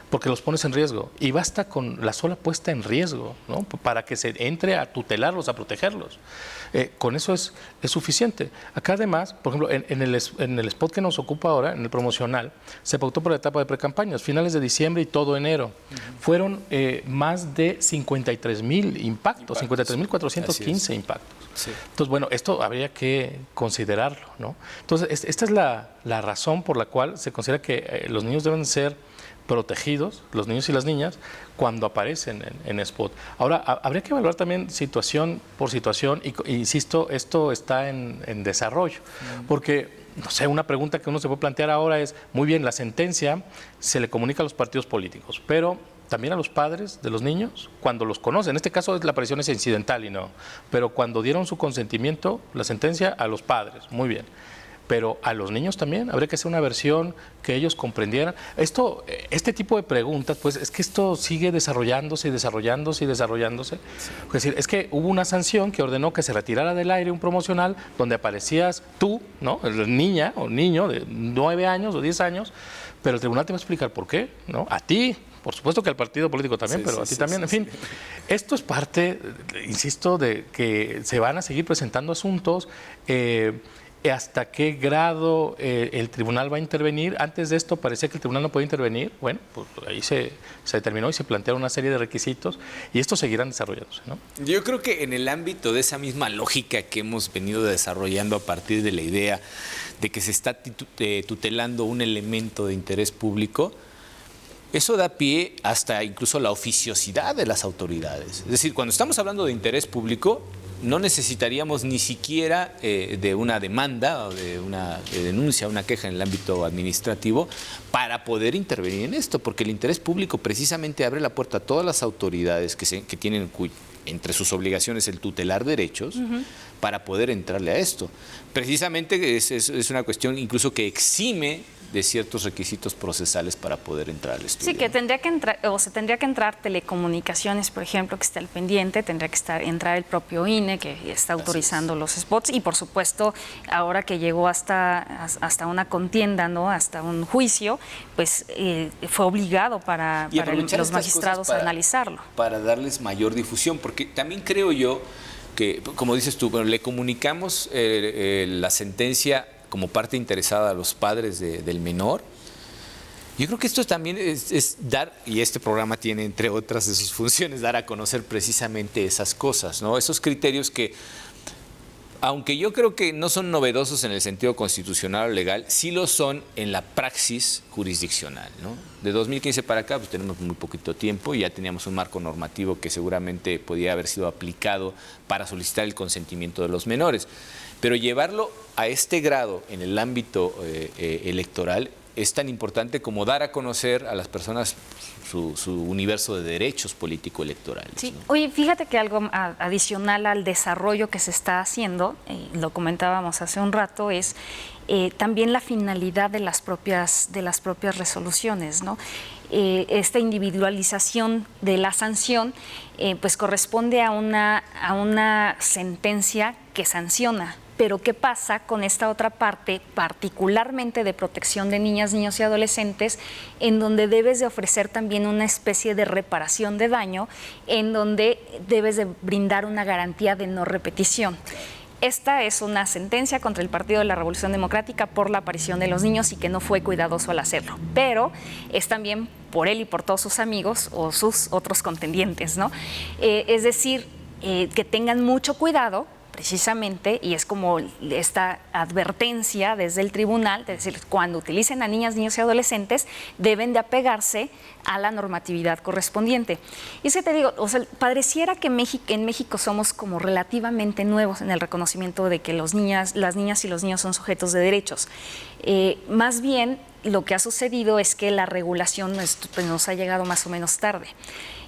porque los pones en riesgo. Y basta con la sola puesta en riesgo, ¿no? Para que se entre a tutelarlos, a protegerlos. Con eso es suficiente. Acá además, por ejemplo, en el spot que nos ocupa ahora, en el promocional, se pautó por la etapa de precampañas, finales de diciembre y todo enero. Fueron más de 53,000 impactos, 53,415 impactos. Sí. Entonces, bueno, esto habría que considerarlo, ¿no? Entonces, esta es la razón por la cual se considera que los niños deben ser protegidos, los niños y las niñas, cuando aparecen en spot. Ahora, habría que evaluar también situación por situación, y insisto, esto está en desarrollo, porque, no sé, una pregunta que uno se puede plantear ahora es, muy bien, la sentencia se le comunica a los partidos políticos, pero también a los padres de los niños, cuando los conocen. En este caso la aparición es incidental y no, pero cuando dieron su consentimiento, la sentencia a los padres, muy bien. Pero a los niños también habría que hacer una versión que ellos comprendieran. Este tipo de preguntas, pues es que esto sigue desarrollándose y desarrollándose y desarrollándose. Sí. Es decir, es que hubo una sanción que ordenó que se retirara del aire un promocional donde aparecías tú, ¿no? Niña o niño de 9 años o 10 años, pero el tribunal te va a explicar por qué, ¿no? A ti, por supuesto que al partido político también, pero a ti también, en fin. Esto es parte, insisto, de que se van a seguir presentando asuntos. ¿Hasta qué grado el tribunal va a intervenir? Antes de esto parecía que el tribunal no podía intervenir. Bueno, pues ahí se determinó y se plantearon una serie de requisitos y estos seguirán desarrollándose, ¿no? Yo creo que en el ámbito de esa misma lógica que hemos venido desarrollando a partir de la idea de que se está tutelando un elemento de interés público, eso da pie hasta incluso la oficiosidad de las autoridades. Es decir, cuando estamos hablando de interés público, no necesitaríamos ni siquiera de una demanda o de una denuncia, una queja en el ámbito administrativo para poder intervenir en esto, porque el interés público precisamente abre la puerta a todas las autoridades que tienen entre sus obligaciones el tutelar derechos para poder entrarle a esto. Precisamente es una cuestión incluso que exime de ciertos requisitos procesales para poder entrar al estudio. Sí, que tendría que entrar, o se tendría que entrar telecomunicaciones, por ejemplo, que está al pendiente, tendría que entrar el propio INE, que está autorizando los spots, y por supuesto, ahora que llegó hasta una contienda, ¿no? Hasta un juicio, pues fue obligado para los magistrados a analizarlo. Para darles mayor difusión, porque también creo yo que, como dices tú, bueno, le comunicamos la sentencia como parte interesada a los padres del menor. Yo creo que esto también es dar, y este programa tiene, entre otras de sus funciones, dar a conocer precisamente esas cosas, ¿no? Esos criterios que, aunque yo creo que no son novedosos en el sentido constitucional o legal, sí lo son en la praxis jurisdiccional, ¿no? De 2015 para acá pues tenemos muy poquito tiempo y ya teníamos un marco normativo que seguramente podía haber sido aplicado para solicitar el consentimiento de los menores. Pero llevarlo a este grado en el ámbito electoral es tan importante como dar a conocer a las personas su universo de derechos político-electorales. Sí. ¿no? Oye, fíjate que algo adicional al desarrollo que se está haciendo, lo comentábamos hace un rato, es también la finalidad de las propias resoluciones, ¿no? Esta individualización de la sanción pues corresponde a una sentencia que sanciona. Pero ¿qué pasa con esta otra parte, particularmente de protección de niñas, niños y adolescentes, en donde debes de ofrecer también una especie de reparación de daño, en donde debes de brindar una garantía de no repetición? Esta es una sentencia contra el Partido de la Revolución Democrática por la aparición de los niños y que no fue cuidadoso al hacerlo, pero es también por él y por todos sus amigos o sus otros contendientes, ¿no? Es decir, que tengan mucho cuidado precisamente, y es como esta advertencia desde el tribunal, es decir, cuando utilicen a niñas, niños y adolescentes, deben de apegarse a la normatividad correspondiente. Y es que te digo, o sea, pareciera que en México somos como relativamente nuevos en el reconocimiento de que las niñas y los niños son sujetos de derechos. Más bien, lo que ha sucedido es que la regulación nos ha llegado más o menos tarde.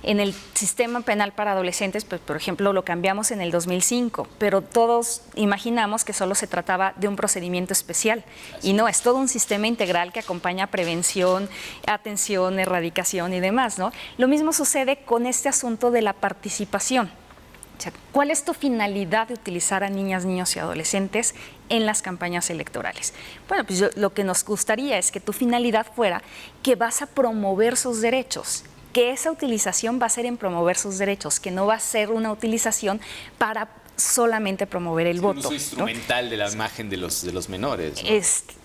En el sistema penal para adolescentes, pues, por ejemplo, lo cambiamos en el 2005, pero todos imaginamos que solo se trataba de un procedimiento especial. Y no, es todo un sistema integral que acompaña prevención, atención, erradicación y demás, ¿no? Lo mismo sucede con este asunto de la participación. O sea, ¿cuál es tu finalidad de utilizar a niñas, niños y adolescentes en las campañas electorales? Bueno, pues lo que nos gustaría es que tu finalidad fuera que vas a promover sus derechos, que esa utilización va a ser en promover sus derechos, que no va a ser una utilización para solamente promover el voto. Un uso instrumental, ¿no?, de la imagen de los menores, ¿no?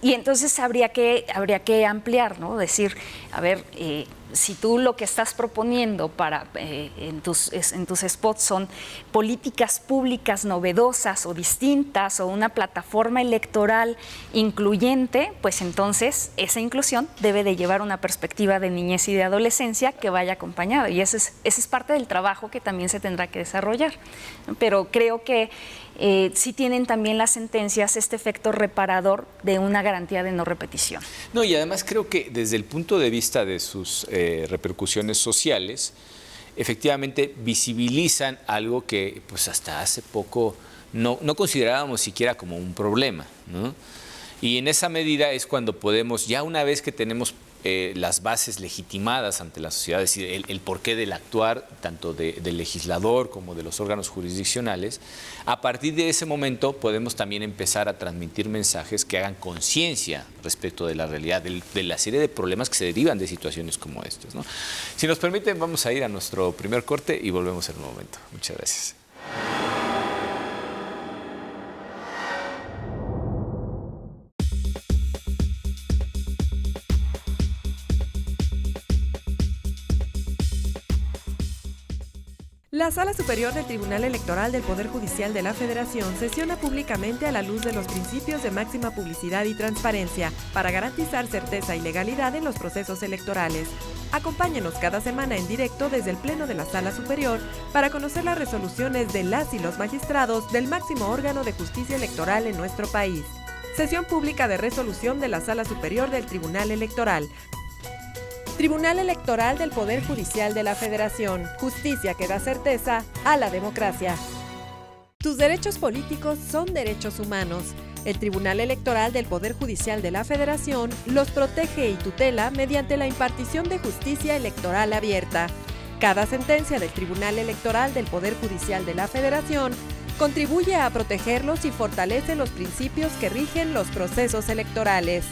Y entonces habría que ampliar, ¿no? Decir, a ver, si tú lo que estás proponiendo en tus spots son políticas públicas novedosas o distintas o una plataforma electoral incluyente, pues entonces esa inclusión debe de llevar una perspectiva de niñez y de adolescencia que vaya acompañada, y ese es parte del trabajo que también se tendrá que desarrollar. Pero creo que sí tienen también las sentencias este efecto reparador de una garantía de no repetición. No, y además creo que desde el punto de vista de sus repercusiones sociales, efectivamente visibilizan algo que pues hasta hace poco no considerábamos siquiera como un problema, ¿no? Y en esa medida es cuando podemos, ya una vez que tenemos las bases legitimadas ante la sociedad, es decir, el porqué del actuar tanto del legislador como de los órganos jurisdiccionales, a partir de ese momento podemos también empezar a transmitir mensajes que hagan conciencia respecto de la realidad, de la serie de problemas que se derivan de situaciones como estas, ¿no? Si nos permiten, vamos a ir a nuestro primer corte y volvemos en un momento. Muchas gracias. La Sala Superior del Tribunal Electoral del Poder Judicial de la Federación sesiona públicamente a la luz de los principios de máxima publicidad y transparencia para garantizar certeza y legalidad en los procesos electorales. Acompáñenos cada semana en directo desde el Pleno de la Sala Superior para conocer las resoluciones de las y los magistrados del máximo órgano de justicia electoral en nuestro país. Sesión pública de resolución de la Sala Superior del Tribunal Electoral. Tribunal Electoral del Poder Judicial de la Federación. Justicia que da certeza a la democracia. Tus derechos políticos son derechos humanos. El Tribunal Electoral del Poder Judicial de la Federación los protege y tutela mediante la impartición de justicia electoral abierta. Cada sentencia del Tribunal Electoral del Poder Judicial de la Federación contribuye a protegerlos y fortalece los principios que rigen los procesos electorales.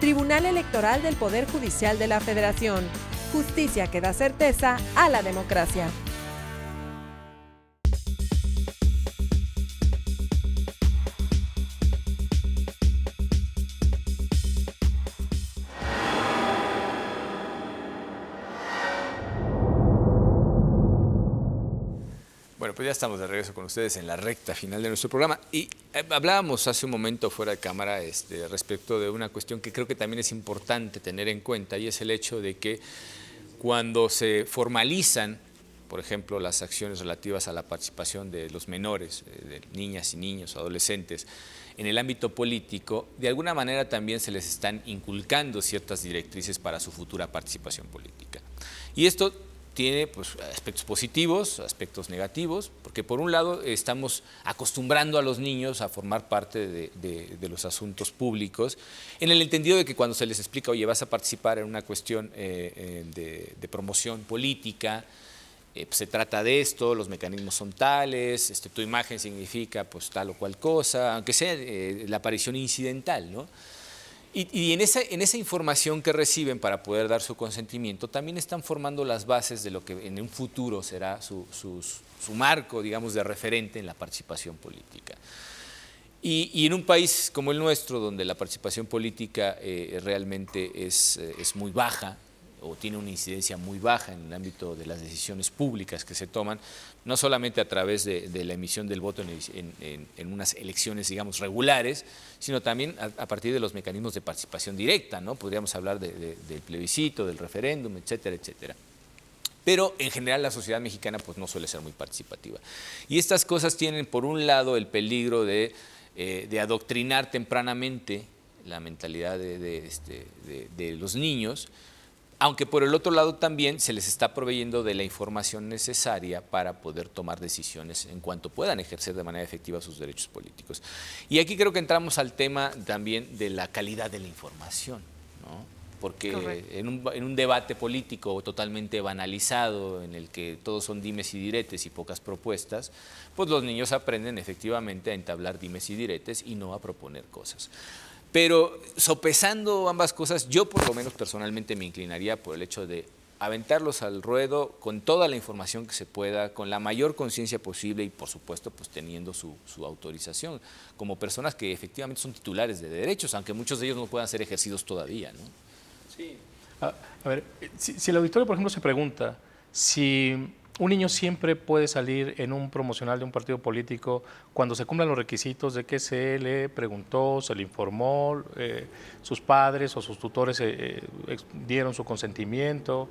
Tribunal Electoral del Poder Judicial de la Federación. Justicia que da certeza a la democracia. Bueno, pues ya estamos de regreso con ustedes en la recta final de nuestro programa y hablábamos hace un momento fuera de cámara respecto de una cuestión que creo que también es importante tener en cuenta, y es el hecho de que cuando se formalizan, por ejemplo, las acciones relativas a la participación de los menores, de niñas y niños, adolescentes, en el ámbito político, de alguna manera también se les están inculcando ciertas directrices para su futura participación política. Y esto tiene pues, aspectos positivos, aspectos negativos, porque por un lado estamos acostumbrando a los niños a formar parte de los asuntos públicos, en el entendido de que cuando se les explica, oye, vas a participar en una cuestión de promoción política, pues se trata de esto, los mecanismos son tales, tu imagen significa pues tal o cual cosa, aunque sea la aparición incidental, ¿no? Y en esa información que reciben para poder dar su consentimiento, también están formando las bases de lo que en un futuro será su marco, digamos, de referente en la participación política. Y en un país como el nuestro, donde la participación política realmente es muy baja, o tiene una incidencia muy baja en el ámbito de las decisiones públicas que se toman, no solamente a través de la emisión del voto en unas elecciones, digamos, regulares, sino también a partir de los mecanismos de participación directa, ¿no? Podríamos hablar del plebiscito, del referéndum, etcétera, etcétera. Pero en general la sociedad mexicana pues, no suele ser muy participativa. Y estas cosas tienen, por un lado, el peligro de adoctrinar tempranamente la mentalidad de los niños, aunque por el otro lado también se les está proveyendo de la información necesaria para poder tomar decisiones en cuanto puedan ejercer de manera efectiva sus derechos políticos. Y aquí creo que entramos al tema también de la calidad de la información, ¿no? Porque en un debate político totalmente banalizado, en el que todos son dimes y diretes y pocas propuestas, pues los niños aprenden efectivamente a entablar dimes y diretes y no a proponer cosas. Pero sopesando ambas cosas, yo por lo menos personalmente me inclinaría por el hecho de aventarlos al ruedo con toda la información que se pueda, con la mayor conciencia posible y por supuesto pues teniendo su autorización, como personas que efectivamente son titulares de derechos, aunque muchos de ellos no puedan ser ejercidos todavía, ¿no? Sí. A ver, si el auditorio, por ejemplo, se pregunta si un niño siempre puede salir en un promocional de un partido político cuando se cumplan los requisitos de que se le preguntó, se le informó, sus padres o sus tutores dieron su consentimiento.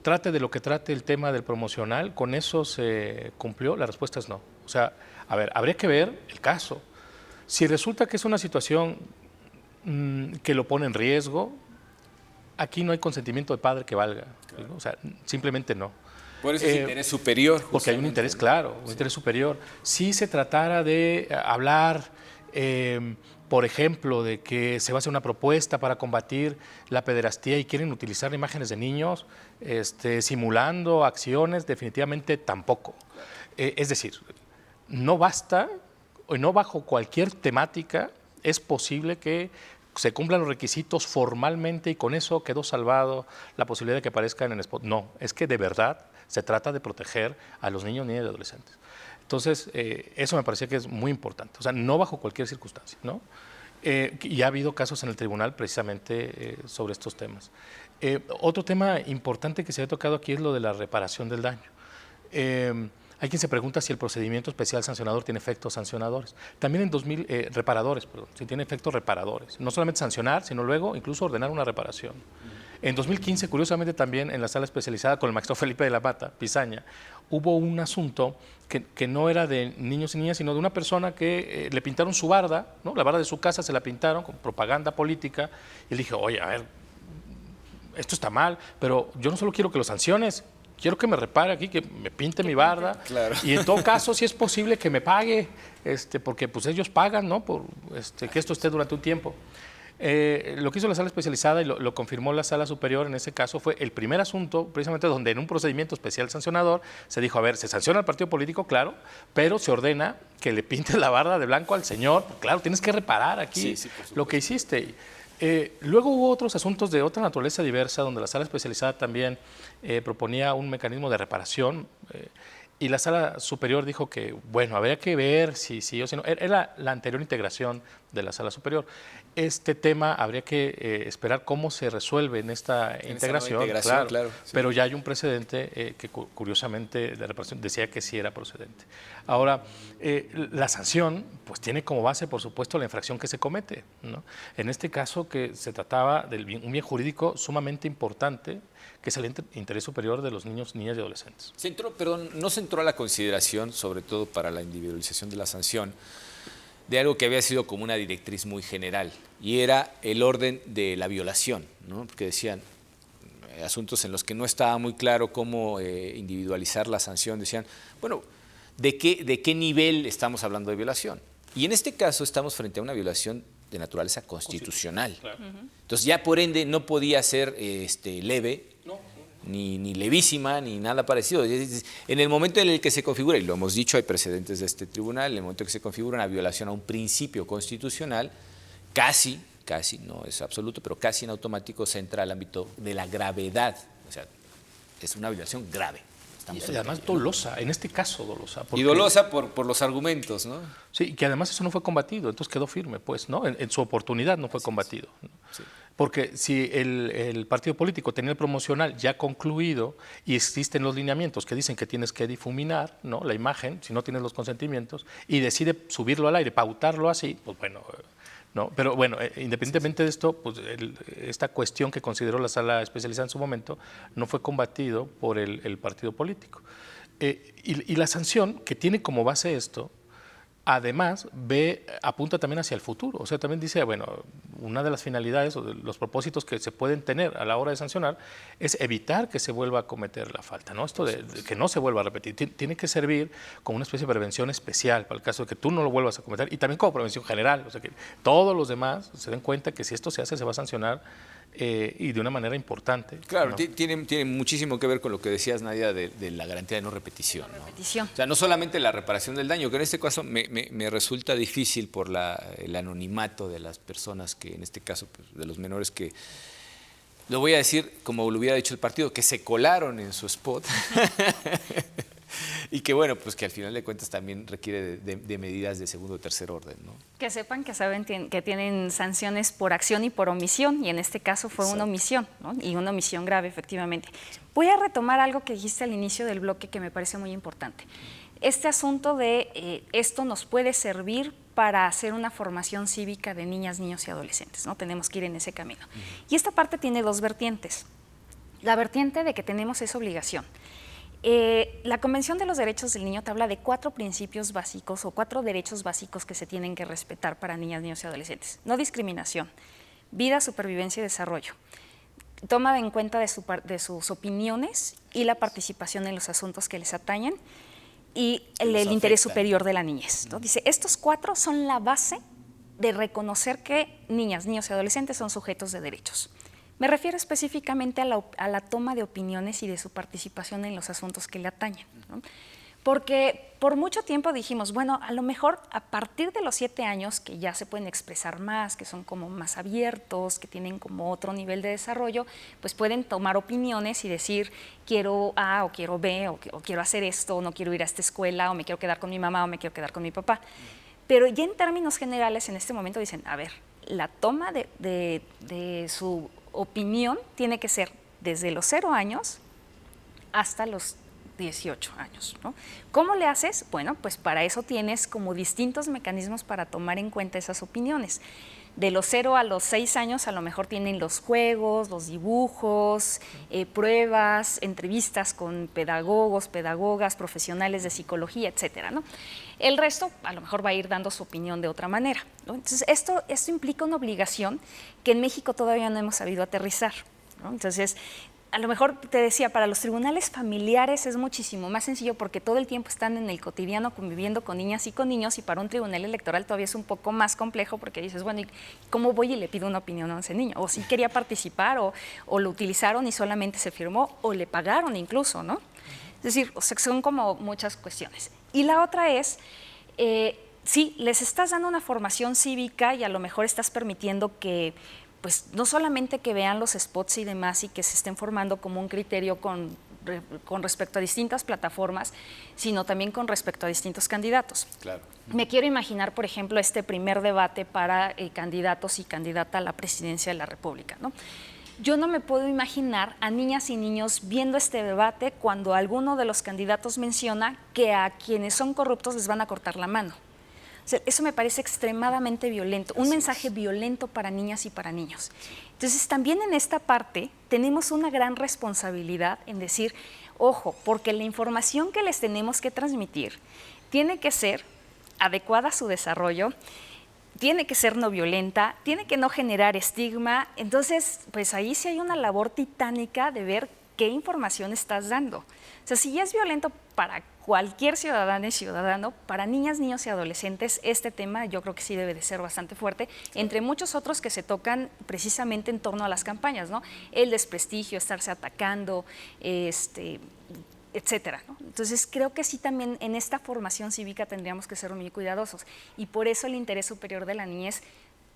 Trate de lo que trate el tema del promocional, ¿con eso se cumplió? La respuesta es no. O sea, a ver, habría que ver el caso. Si resulta que es una situación que lo pone en riesgo, aquí no hay consentimiento de padre que valga, claro. ¿No? O sea, simplemente no. Por eso es interés superior. Porque hay un interés, claro, un interés superior. Si se tratara de hablar, por ejemplo, de que se va a hacer una propuesta para combatir la pederastía y quieren utilizar imágenes de niños simulando acciones, definitivamente tampoco. Es decir, no basta, o no bajo cualquier temática, es posible que se cumplan los requisitos formalmente y con eso quedó salvado la posibilidad de que aparezcan en spot. No, es que de verdad se trata de proteger a los niños, niñas y adolescentes. Entonces, eso me parecía que es muy importante. O sea, no bajo cualquier circunstancia, ¿no? Y ha habido casos en el tribunal precisamente sobre estos temas. Otro tema importante que se ha tocado aquí es lo de la reparación del daño. Hay quien se pregunta si el procedimiento especial sancionador tiene efectos sancionadores. También en reparadores, perdón, si tiene efectos reparadores. No solamente sancionar, sino luego incluso ordenar una reparación. En 2015, curiosamente también en la sala especializada con el maestro Felipe de la Mata, Pizaña, hubo un asunto que no era de niños y niñas, sino de una persona que le pintaron su barda, ¿no? La barda de su casa se la pintaron con propaganda política, y le dije, oye, a ver, esto está mal, pero yo no solo quiero que lo sanciones, quiero que me repare aquí, que me pinte mi barda, claro. Y en todo caso, si es posible que me pague, porque pues ellos pagan, ¿no? Por que esto esté durante un tiempo. Lo que hizo la sala especializada y lo confirmó la sala superior en ese caso fue el primer asunto, precisamente donde en un procedimiento especial sancionador se dijo, a ver, se sanciona al partido político, claro, pero se ordena que le pintes la barda de blanco al señor, claro, tienes que reparar aquí lo que hiciste. Luego hubo otros asuntos de otra naturaleza diversa, donde la sala especializada también proponía un mecanismo de reparación, y la sala superior dijo que, bueno, habría que ver si sí o si no. Era la anterior integración de la Sala Superior. Este tema habría que esperar cómo se resuelve en esta integración, claro, sí. Pero ya hay un precedente que curiosamente la reparación decía que sí era procedente. Ahora, la sanción pues tiene como base, por supuesto, la infracción que se comete, ¿no? En este caso que se trataba de un bien jurídico sumamente importante, que es el interés superior de los niños, niñas y adolescentes. No se entró a la consideración, sobre todo para la individualización de la sanción, de algo que había sido como una directriz muy general, y era el orden de la violación, ¿no? Porque decían asuntos en los que no estaba muy claro cómo individualizar la sanción, decían, bueno, ¿de qué nivel estamos hablando de violación? Y en este caso estamos frente a una violación de naturaleza constitucional. Claro. Entonces ya por ende no podía ser leve, ni levísima, ni nada parecido. En el momento en el que se configura, y lo hemos dicho, hay precedentes de este tribunal, en el momento en que se configura una violación a un principio constitucional, casi, no es absoluto, pero casi en automático se entra al ámbito de la gravedad. O sea, es una violación grave. Y además dolosa, en este caso dolosa. Y dolosa por los argumentos, ¿no? Sí, y que además eso no fue combatido, entonces quedó firme, pues, ¿no? En su oportunidad no fue combatido. ¿No? Sí. Porque si el partido político tenía el promocional ya concluido y existen los lineamientos que dicen que tienes que difuminar, ¿no?, la imagen, si no tienes los consentimientos, y decide subirlo al aire, pautarlo así, pues bueno... No, pero bueno, independientemente de esto, pues esta cuestión que consideró la sala especializada en su momento no fue combatido por el partido político. Y la sanción, que tiene como base esto, además apunta también hacia el futuro. O sea, también dice, bueno, una de las finalidades o de los propósitos que se pueden tener a la hora de sancionar es evitar que se vuelva a cometer la falta, ¿no? Esto de que no se vuelva a repetir. Tiene que servir como una especie de prevención especial para el caso de que tú no lo vuelvas a cometer, y también como prevención general. O sea, que todos los demás se den cuenta que si esto se hace, se va a sancionar y de una manera importante. Claro, ¿no? tiene muchísimo que ver con lo que decías, Nadia, de la garantía de no repetición. Repetición. ¿no? O sea, no solamente la reparación del daño, que en este caso me resulta difícil por el anonimato de las personas que, en este caso, pues, de los menores que, lo voy a decir como lo hubiera dicho el partido, que se colaron en su spot. Y que bueno, pues que al final de cuentas también requiere de medidas de segundo o tercer orden, ¿no? Que sepan que tienen sanciones por acción y por omisión, y en este caso fue una omisión, ¿no? Y una omisión grave, efectivamente. Voy a retomar algo que dijiste al inicio del bloque que me parece muy importante. Este asunto de esto nos puede servir para hacer una formación cívica de niñas, niños y adolescentes, ¿no? Tenemos que ir en ese camino. Y esta parte tiene dos vertientes. La vertiente de que tenemos esa obligación. La Convención de los Derechos del Niño te habla de 4 principios básicos o 4 derechos básicos que se tienen que respetar para niñas, niños y adolescentes. No discriminación, vida, supervivencia y desarrollo. Toma en cuenta de sus opiniones y la participación en los asuntos que les atañen y el interés superior de la niñez, ¿no? Dice, estos 4 son la base de reconocer que niñas, niños y adolescentes son sujetos de derechos. Me refiero específicamente a la toma de opiniones y de su participación en los asuntos que le atañen, ¿no? Porque por mucho tiempo dijimos, bueno, a lo mejor a partir de los 7 años, que ya se pueden expresar más, que son como más abiertos, que tienen como otro nivel de desarrollo, pues pueden tomar opiniones y decir, quiero A o quiero B, o quiero hacer esto, o no quiero ir a esta escuela, o me quiero quedar con mi mamá, o me quiero quedar con mi papá. Pero ya en términos generales, en este momento dicen, a ver, la toma de su opinión tiene que ser desde los 0 años hasta los 18 años, ¿no? ¿Cómo le haces? Bueno, pues para eso tienes como distintos mecanismos para tomar en cuenta esas opiniones. De los 0 a los 6 años a lo mejor tienen los juegos, los dibujos, pruebas, entrevistas con pedagogos, pedagogas, profesionales de psicología, etcétera, ¿no? El resto a lo mejor va a ir dando su opinión de otra manera, ¿no? Entonces, esto implica una obligación que en México todavía no hemos sabido aterrizar, ¿no? Entonces, a lo mejor te decía, para los tribunales familiares es muchísimo más sencillo porque todo el tiempo están en el cotidiano conviviendo con niñas y con niños, y para un tribunal electoral todavía es un poco más complejo porque dices, bueno, ¿y cómo voy y le pido una opinión a ese niño? O si quería participar o lo utilizaron y solamente se firmó, o le pagaron incluso, ¿no? Es decir, o sea, son como muchas cuestiones. Y la otra es, sí, les estás dando una formación cívica y a lo mejor estás permitiendo que pues no solamente que vean los spots y demás y que se estén formando como un criterio con con respecto a distintas plataformas, sino también con respecto a distintos candidatos. Claro. Me quiero imaginar, por ejemplo, este primer debate para candidatos y candidata a la presidencia de la República, ¿no? Yo no me puedo imaginar a niñas y niños viendo este debate cuando alguno de los candidatos menciona que a quienes son corruptos les van a cortar la mano. O sea, eso me parece extremadamente violento, un mensaje violento para niñas y para niños. Entonces, también en esta parte tenemos una gran responsabilidad en decir, ojo, porque la información que les tenemos que transmitir tiene que ser adecuada a su desarrollo, tiene que ser no violenta, tiene que no generar estigma. Entonces, pues ahí sí hay una labor titánica de ver qué información estás dando. O sea, si ya es violento para cualquier ciudadana y ciudadano, para niñas, niños y adolescentes, este tema yo creo que sí debe de ser bastante fuerte, entre muchos otros que se tocan precisamente en torno a las campañas, ¿no? El desprestigio, estarse atacando, etcétera, ¿no? Entonces creo que sí también en esta formación cívica tendríamos que ser muy cuidadosos y por eso el interés superior de la niñez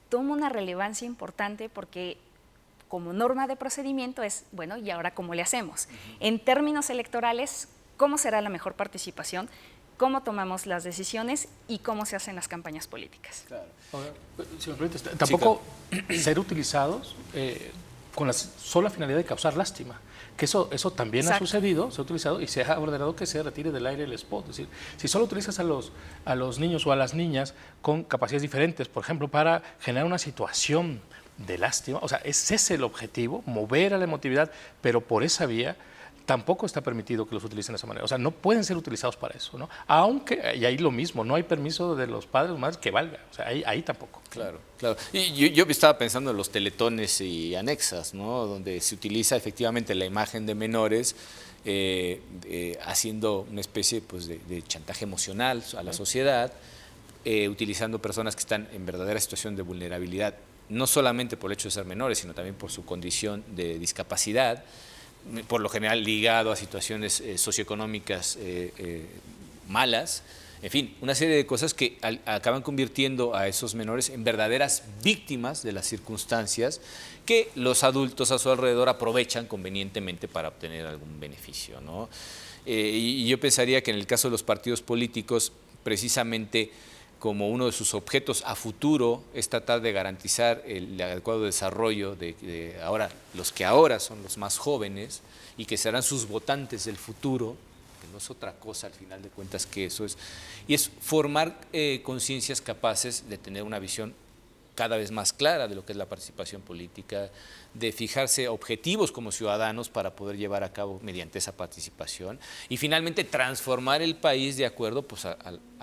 toma una relevancia importante porque como norma de procedimiento es, bueno, ¿y ahora cómo le hacemos? En términos electorales, ¿cómo será la mejor participación? ¿Cómo tomamos las decisiones y cómo se hacen las campañas políticas? Claro. Si me permites, tampoco ser utilizados con la sola finalidad de causar lástima. Que eso también Exacto. ha sucedido, se ha utilizado y se ha ordenado que se retire del aire el spot. Es decir, si solo utilizas a los niños o a las niñas con capacidades diferentes, por ejemplo, para generar una situación de lástima, o sea, ese es el objetivo, mover a la emotividad, pero por esa vía tampoco está permitido que los utilicen de esa manera. O sea, no pueden ser utilizados para eso, ¿no? Aunque, y ahí lo mismo, no hay permiso de los padres o madres que valga. O sea, ahí tampoco. Claro, claro. Y yo estaba pensando en los teletones y anexas, ¿no? Donde se utiliza efectivamente la imagen de menores haciendo una especie pues, de chantaje emocional a la sociedad, utilizando personas que están en verdadera situación de vulnerabilidad, no solamente por el hecho de ser menores, sino también por su condición de discapacidad, por lo general ligado a situaciones socioeconómicas malas, en fin, una serie de cosas que acaban convirtiendo a esos menores en verdaderas víctimas de las circunstancias que los adultos a su alrededor aprovechan convenientemente para obtener algún beneficio, ¿no? Y yo pensaría que en el caso de los partidos políticos, precisamente como uno de sus objetos a futuro es tratar de garantizar el adecuado desarrollo de ahora, los que ahora son los más jóvenes y que serán sus votantes del futuro, que no es otra cosa al final de cuentas que eso es, y es formar conciencias capaces de tener una visión cada vez más clara de lo que es la participación política, de fijarse objetivos como ciudadanos para poder llevar a cabo mediante esa participación y finalmente transformar el país de acuerdo pues, a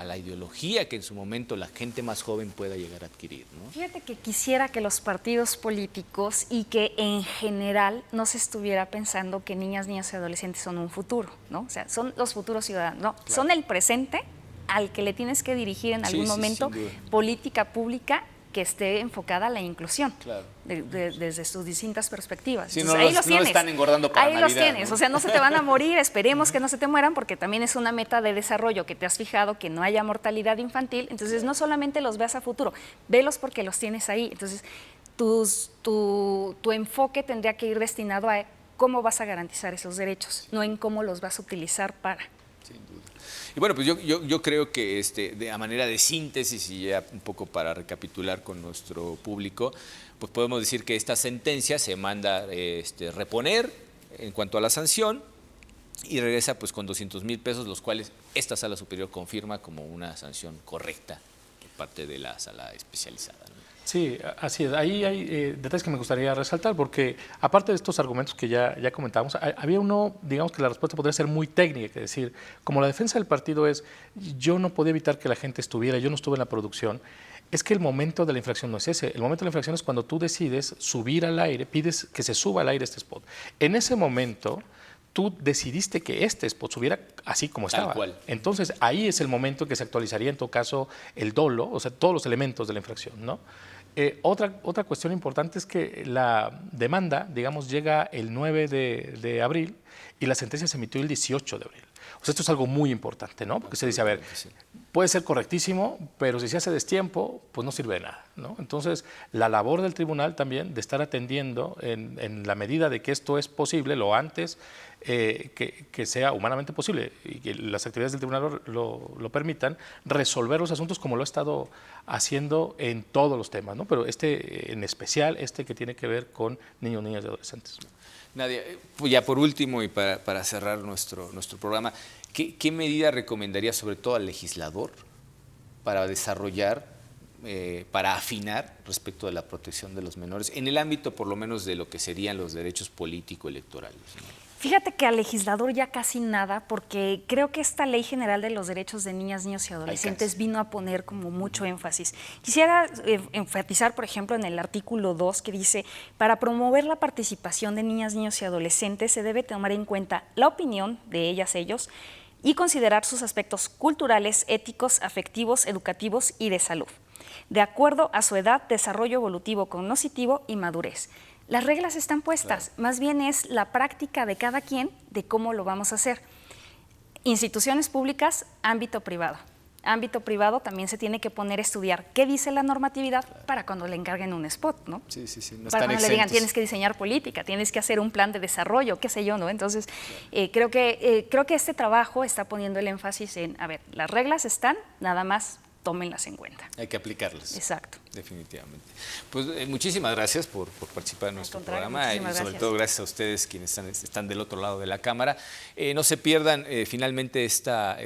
la ideología que en su momento la gente más joven pueda llegar a adquirir, ¿no? Fíjate que quisiera que los partidos políticos y que en general no se estuviera pensando que niñas, niños y adolescentes son un futuro, ¿no? O sea, son los futuros ciudadanos, no, Claro. son el presente al que le tienes que dirigir en algún momento sin duda. política pública que esté enfocada a la inclusión, Claro. desde sus distintas perspectivas. Sí, Entonces, no ahí los- los no tienes. están engordando para ahí los Navidad, tienes, ¿no? o sea, no se te van a morir, esperemos que no se te mueran, porque también es una meta de desarrollo que te has fijado, que no haya mortalidad infantil. Entonces, no solamente los veas a futuro, velos porque los tienes ahí. Entonces, tu enfoque tendría que ir destinado a cómo vas a garantizar esos derechos, no en cómo los vas a utilizar para. Sin duda. Y bueno, pues yo creo que a manera de síntesis y ya un poco para recapitular con nuestro público, pues podemos decir que esta sentencia se manda reponer en cuanto a la sanción y regresa pues con 200,000 pesos, los cuales esta sala superior confirma como una sanción correcta por parte de la sala especializada, ¿no? Sí, así es. Ahí hay detalles que me gustaría resaltar, porque aparte de estos argumentos que ya comentamos, había uno, digamos que la respuesta podría ser muy técnica, es decir, como la defensa del partido es, yo no podía evitar que la gente estuviera, yo no estuve en la producción, es que el momento de la infracción no es ese, el momento de la infracción es cuando tú decides subir al aire, pides que se suba al aire este spot. En ese momento, tú decidiste que este spot subiera así como Tal estaba. cual. Entonces, ahí es el momento que se actualizaría, en todo caso, el dolo, o sea, todos los elementos de la infracción, ¿no? Otra cuestión importante es que la demanda, digamos, llega el 9 de abril y la sentencia se emitió el 18 de abril. O sea, esto es algo muy importante, ¿no? Porque se dice, a ver, puede ser correctísimo, pero si se hace destiempo, pues no sirve de nada, ¿no? Entonces, la labor del tribunal también de estar atendiendo en la medida de que esto es posible, lo antes que sea humanamente posible y que las actividades del tribunal lo permitan, resolver los asuntos como lo ha estado haciendo en todos los temas, ¿no? Pero en especial que tiene que ver con niños, niñas y adolescentes. Nadia, ya por último y para cerrar nuestro programa, ¿qué medida recomendaría sobre todo al legislador para desarrollar, para afinar respecto de la protección de los menores, en el ámbito por lo menos de lo que serían los derechos político-electorales? Fíjate que al legislador ya casi nada, porque creo que esta Ley General de los Derechos de Niñas, Niños y Adolescentes vino a poner como mucho énfasis. Quisiera enfatizar, por ejemplo, en el artículo 2 que dice, para promover la participación de niñas, niños y adolescentes se debe tomar en cuenta la opinión de ellas, ellos, y considerar sus aspectos culturales, éticos, afectivos, educativos y de salud, de acuerdo a su edad, desarrollo evolutivo, cognitivo y madurez. Las reglas están puestas, claro. Más bien es la práctica de cada quien de cómo lo vamos a hacer. Instituciones públicas, ámbito privado. Ámbito privado también se tiene que poner a estudiar qué dice la normatividad, claro, para cuando le encarguen un spot, ¿no? Sí, no para cuando le digan tienes que diseñar política, tienes que hacer un plan de desarrollo, qué sé yo, ¿no? Entonces, claro, creo que este trabajo está poniendo el énfasis en, a ver, las reglas están, nada más tómenlas en cuenta. Hay que aplicarlas. Exacto. Definitivamente. Pues muchísimas gracias por participar en nuestro programa y sobre todo gracias a ustedes quienes están del otro lado de la cámara. No se pierdan finalmente esta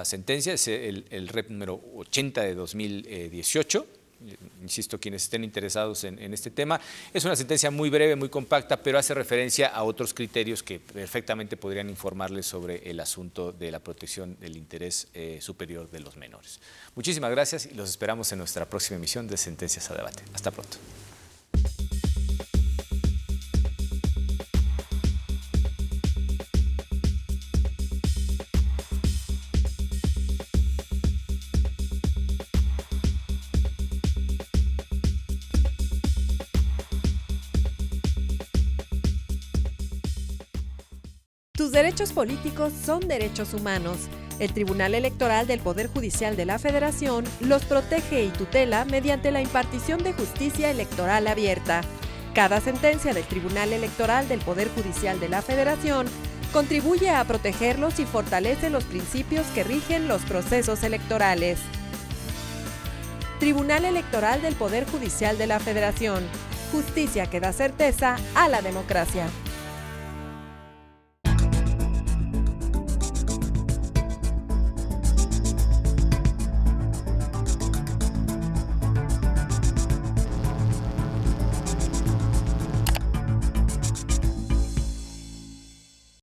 sentencia, es el REP número 80 de 2018. Insisto, quienes estén interesados en este tema. Es una sentencia muy breve, muy compacta, pero hace referencia a otros criterios que perfectamente podrían informarles sobre el asunto de la protección del interés superior de los menores. Muchísimas gracias y los esperamos en nuestra próxima emisión de Sentencias a Debate. Hasta pronto. Tus derechos políticos son derechos humanos. El Tribunal Electoral del Poder Judicial de la Federación los protege y tutela mediante la impartición de justicia electoral abierta. Cada sentencia del Tribunal Electoral del Poder Judicial de la Federación contribuye a protegerlos y fortalece los principios que rigen los procesos electorales. Tribunal Electoral del Poder Judicial de la Federación. Justicia que da certeza a la democracia.